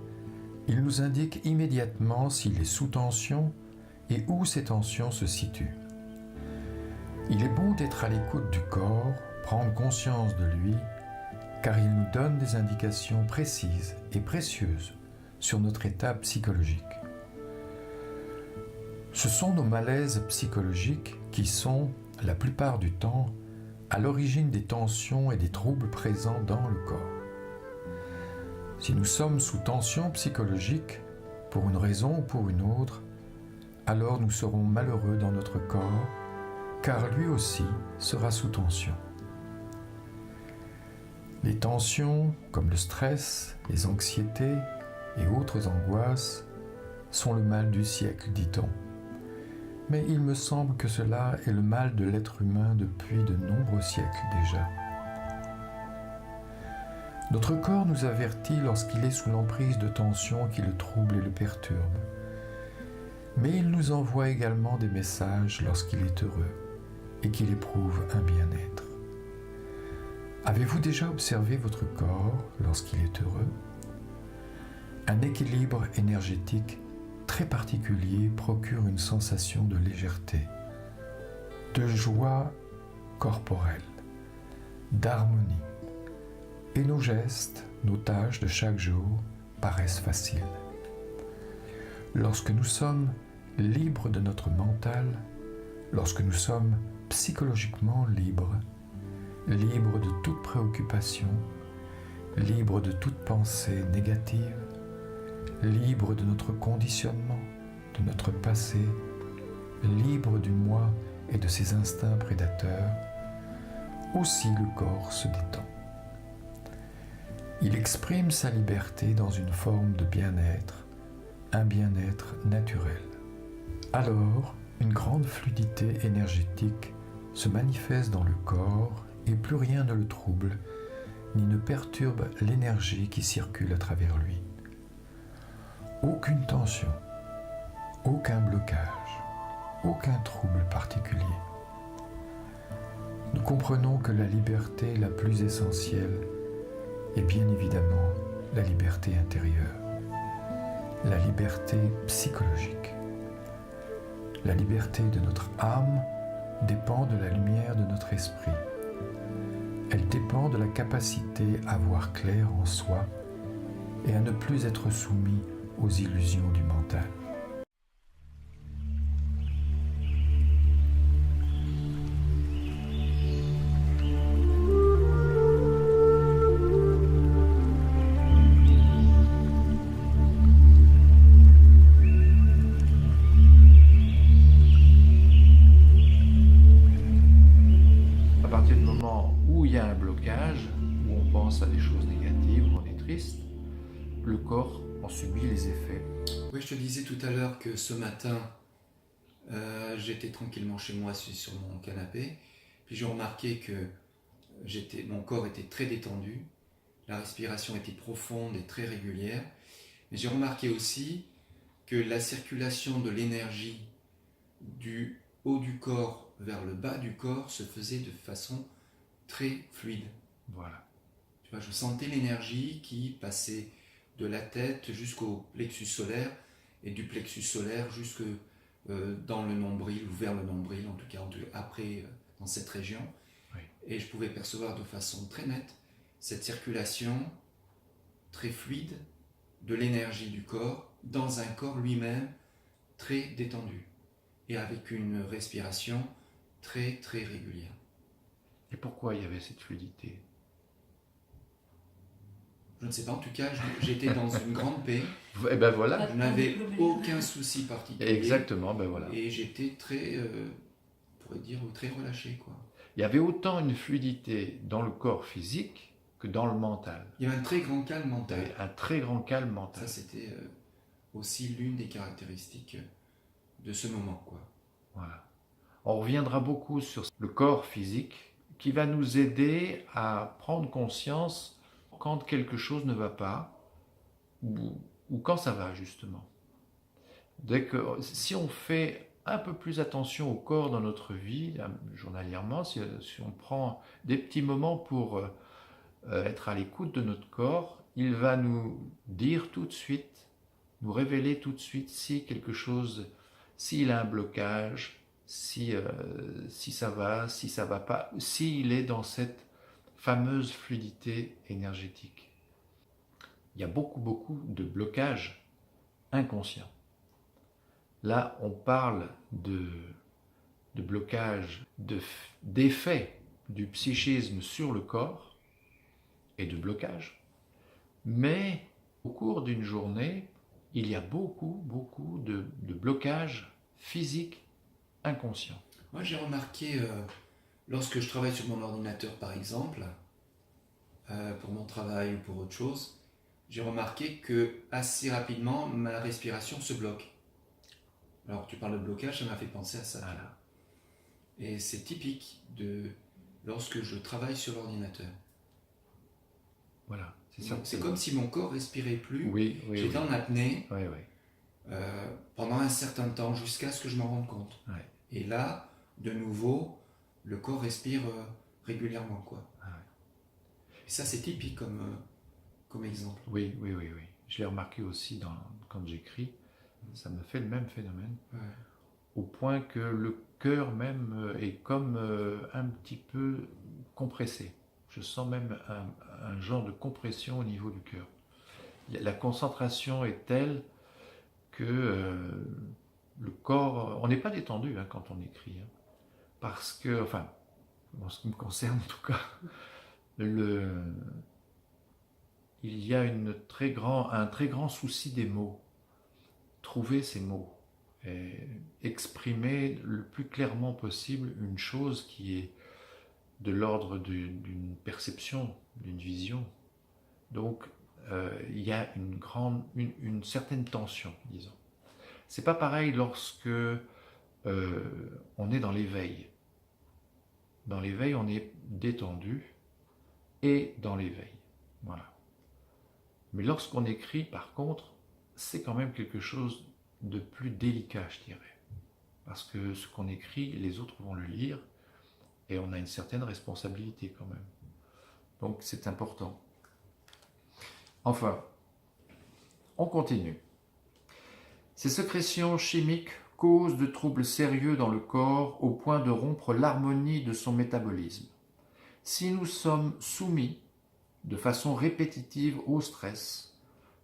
il nous indique immédiatement s'il est sous tension et où ces tensions se situent. Il est bon d'être à l'écoute du corps, prendre conscience de lui, car il nous donne des indications précises et précieuses sur notre état psychologique. Ce sont nos malaises psychologiques qui sont, la plupart du temps, à l'origine des tensions et des troubles présents dans le corps. Si nous sommes sous tension psychologique, pour une raison ou pour une autre, alors nous serons malheureux dans notre corps, car lui aussi sera sous tension. Les tensions, comme le stress, les anxiétés et autres angoisses, sont le mal du siècle, dit-on. Mais il me semble que cela est le mal de l'être humain depuis de nombreux siècles déjà. Notre corps nous avertit lorsqu'il est sous l'emprise de tensions qui le troublent et le perturbent. Mais il nous envoie également des messages lorsqu'il est heureux et qu'il éprouve un bien-être. Avez-vous déjà observé votre corps lorsqu'il est heureux? Un équilibre énergétique très particulier procure une sensation de légèreté. de joie corporelle, d'harmonie. Et nos gestes, nos tâches de chaque jour paraissent faciles. Lorsque nous sommes libres de notre mental, lorsque nous sommes psychologiquement libres, libres de toute préoccupation, libres de toute pensée négative, libres de notre conditionnement, de notre passé, libres du moi et de ses instincts prédateurs, aussi le corps se détend. Il exprime sa liberté dans une forme de bien-être, un bien-être naturel. Alors, une grande fluidité énergétique se manifeste dans le corps et plus rien ne le trouble, ni ne perturbe l'énergie qui circule à travers lui. Aucune tension, aucun blocage, aucun trouble particulier. Nous comprenons que la liberté la plus essentielle est bien évidemment la liberté intérieure, la liberté psychologique. La liberté de notre âme dépend de la lumière de notre esprit. Elle dépend de la capacité à voir clair en soi et à ne plus être soumis aux illusions du mental. À partir du moment où il y a un blocage, où on pense à des choses négatives, où on est triste, le corps en subit les effets. Oui, je te disais tout à l'heure que ce matin, j'étais tranquillement chez moi assis sur mon canapé, puis j'ai remarqué que mon corps était très détendu, la respiration était profonde et très régulière, mais j'ai remarqué aussi que la circulation de l'énergie du haut du corps vers le bas du corps se faisait de façon très fluide. Voilà. Tu vois, je sentais l'énergie qui passait de la tête jusqu'au plexus solaire et du plexus solaire jusque dans le nombril ou vers le nombril, en tout cas après dans cette région. Oui. Et je pouvais percevoir de façon très nette cette circulation très fluide de l'énergie du corps dans un corps lui-même très détendu et avec une respiration très très régulière. Et pourquoi il y avait cette fluidité? Je ne sais pas, en tout cas, j'étais dans une grande paix. Eh ben voilà. Je n'avais aucun souci particulier. Exactement, ben voilà. Et j'étais très, on pourrait dire, très relâché, quoi. Il y avait autant une fluidité dans le corps physique que dans le mental. Il y avait un très grand calme Il y mental. avait un très grand calme mental. Ça, c'était aussi l'une des caractéristiques de ce moment, quoi. Voilà. On reviendra beaucoup sur le corps physique qui va nous aider à prendre conscience quand quelque chose ne va pas ou quand ça va justement. Si on fait un peu plus attention au corps dans notre vie, journalièrement, si on prend des petits moments pour être à l'écoute de notre corps, il va nous dire tout de suite, nous révéler tout de suite si quelque chose, s'il a un blocage, si ça va pas, s'il est dans cette fameuse fluidité énergétique. Il y a beaucoup de blocages inconscients. Là, on parle de blocage, d'effet du psychisme sur le corps et de blocage. Mais au cours d'une journée, il y a beaucoup de blocages physiques inconscients. Moi, j'ai remarqué, lorsque je travaille sur mon ordinateur, par exemple, pour mon travail ou pour autre chose, j'ai remarqué que assez rapidement, ma respiration se bloque. Alors, tu parles de blocage, ça m'a fait penser à ça. Voilà. Et c'est typique de lorsque je travaille sur l'ordinateur. Voilà, c'est ça. C'est comme si mon corps respirait plus. Oui. J'étais en apnée Oui. pendant un certain temps jusqu'à ce que je m'en rende compte. Ouais. Et là, de nouveau, le corps respire régulièrement, quoi. Et ça, c'est typique comme exemple. Oui. Je l'ai remarqué aussi quand j'écris. Ça me fait le même phénomène. Ouais. au point que le cœur même est comme un petit peu compressé. Je sens même un genre de compression au niveau du cœur. La concentration est telle que le corps, on n'est pas détendu quand on écrit, parce que, enfin, en ce qui me concerne en tout cas, il y a un très grand souci des mots. Trouver ces mots et exprimer le plus clairement possible une chose qui est de l'ordre d'une perception, d'une vision. Donc, il y a une certaine tension, disons. C'est pas pareil lorsque on est dans l'éveil. Dans l'éveil, on est détendu et dans l'éveil. Voilà. Mais lorsqu'on écrit, par contre, c'est quand même quelque chose de plus délicat, je dirais. Parce que ce qu'on écrit, les autres vont le lire et on a une certaine responsabilité quand même. Donc c'est important. Enfin, on continue. Ces sécrétions chimiques causent de troubles sérieux dans le corps au point de rompre l'harmonie de son métabolisme. Si nous sommes soumis de façon répétitive au stress,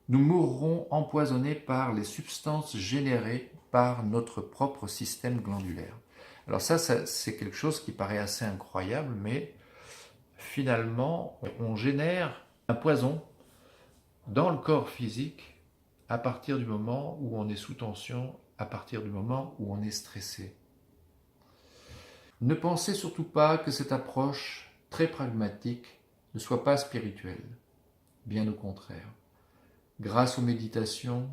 nous mourrons empoisonnés par les substances générées par notre propre système glandulaire. Alors ça c'est quelque chose qui paraît assez incroyable, mais finalement, on génère un poison dans le corps physique à partir du moment où on est sous tension, à partir du moment où on est stressé. Ne pensez surtout pas que cette approche très pragmatique ne soit pas spirituelle. Bien au contraire. Grâce aux méditations,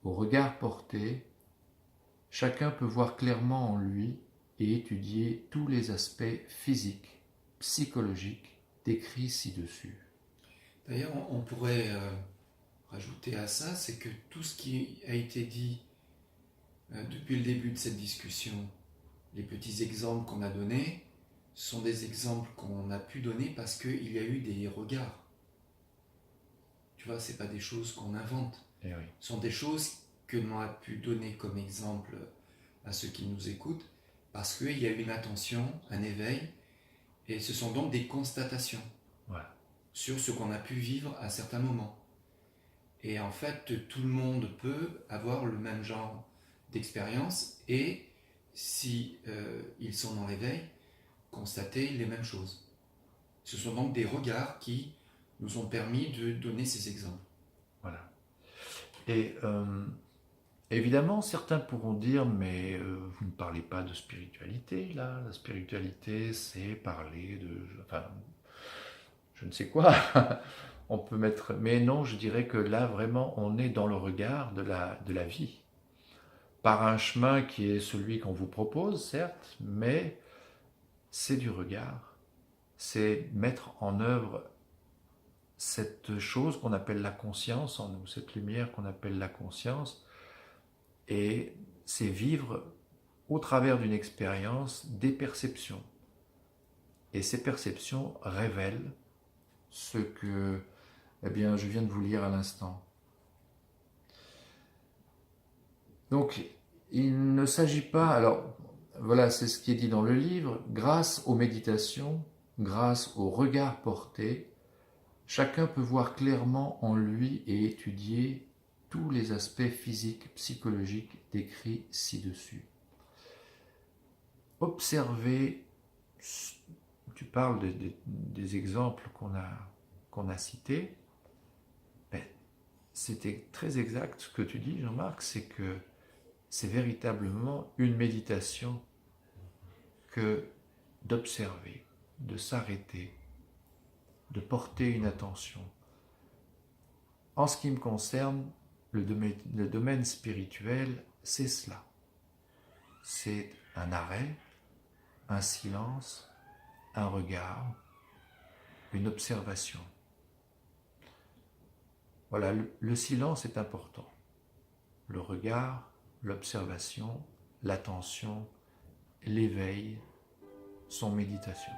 au regard porté, chacun peut voir clairement en lui et étudier tous les aspects physiques, psychologiques décrits ci-dessus. D'ailleurs, on pourrait rajouter à ça, c'est que tout ce qui a été dit depuis le début de cette discussion, les petits exemples qu'on a donnés, sont des exemples qu'on a pu donner parce qu'il y a eu des regards. Tu vois, ce n'est pas des choses qu'on invente. Eh oui. Ce sont des choses que l'on a pu donner comme exemple à ceux qui nous écoutent parce qu'il y a eu une attention, un éveil, et ce sont donc des constatations sur ce qu'on a pu vivre à certains moments. Et en fait, tout le monde peut avoir le même genre d'expérience et, si ils sont dans l'éveil, constater les mêmes choses. Ce sont donc des regards qui nous ont permis de donner ces exemples. Voilà. Et évidemment, certains pourront dire, mais vous ne parlez pas de spiritualité, là. La spiritualité, c'est parler de... Enfin, je ne sais quoi. On peut mettre... Mais non, je dirais que là, vraiment, on est dans le regard de la vie. Par un chemin qui est celui qu'on vous propose, certes, mais c'est du regard. C'est mettre en œuvre cette chose qu'on appelle la conscience en nous, cette lumière qu'on appelle la conscience, et c'est vivre au travers d'une expérience des perceptions. Et ces perceptions révèlent ce que, eh bien, je viens de vous lire à l'instant. Donc, il ne s'agit pas, alors voilà, c'est ce qui est dit dans le livre, grâce aux méditations, grâce au regard porté, chacun peut voir clairement en lui et étudier tous les aspects physiques, psychologiques décrits ci-dessus. Observez, tu parles des exemples qu'on a cités, ben, c'était très exact ce que tu dis, Jean-Marc, c'est que c'est véritablement une méditation que d'observer, de s'arrêter, de porter une attention. En ce qui me concerne, le domaine spirituel, c'est cela. C'est un arrêt, un silence, un regard, une observation. Voilà, le silence est important. Le regard, l'observation, l'attention, l'éveil sont méditation.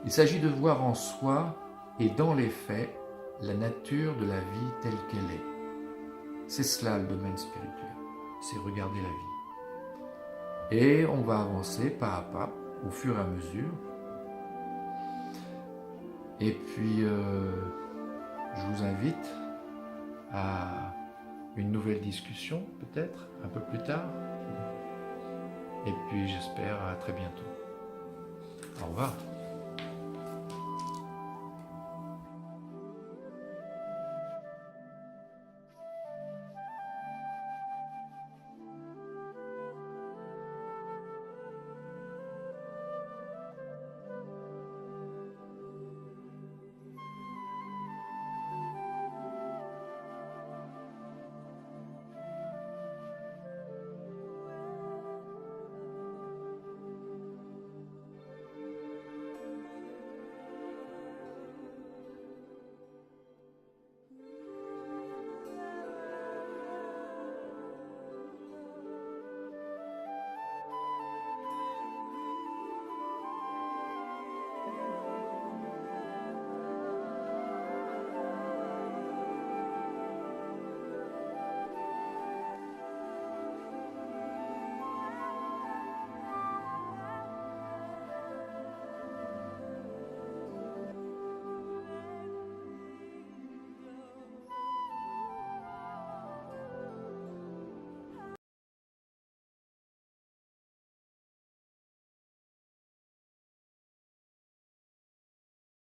Il s'agit de voir en soi et dans les faits la nature de la vie telle qu'elle est. C'est cela le domaine spirituel. c'est regarder la vie. Et on va avancer pas à pas, au fur et à mesure. Et puis, je vous invite à une nouvelle discussion, peut-être, un peu plus tard. Et puis, j'espère à très bientôt. Au revoir.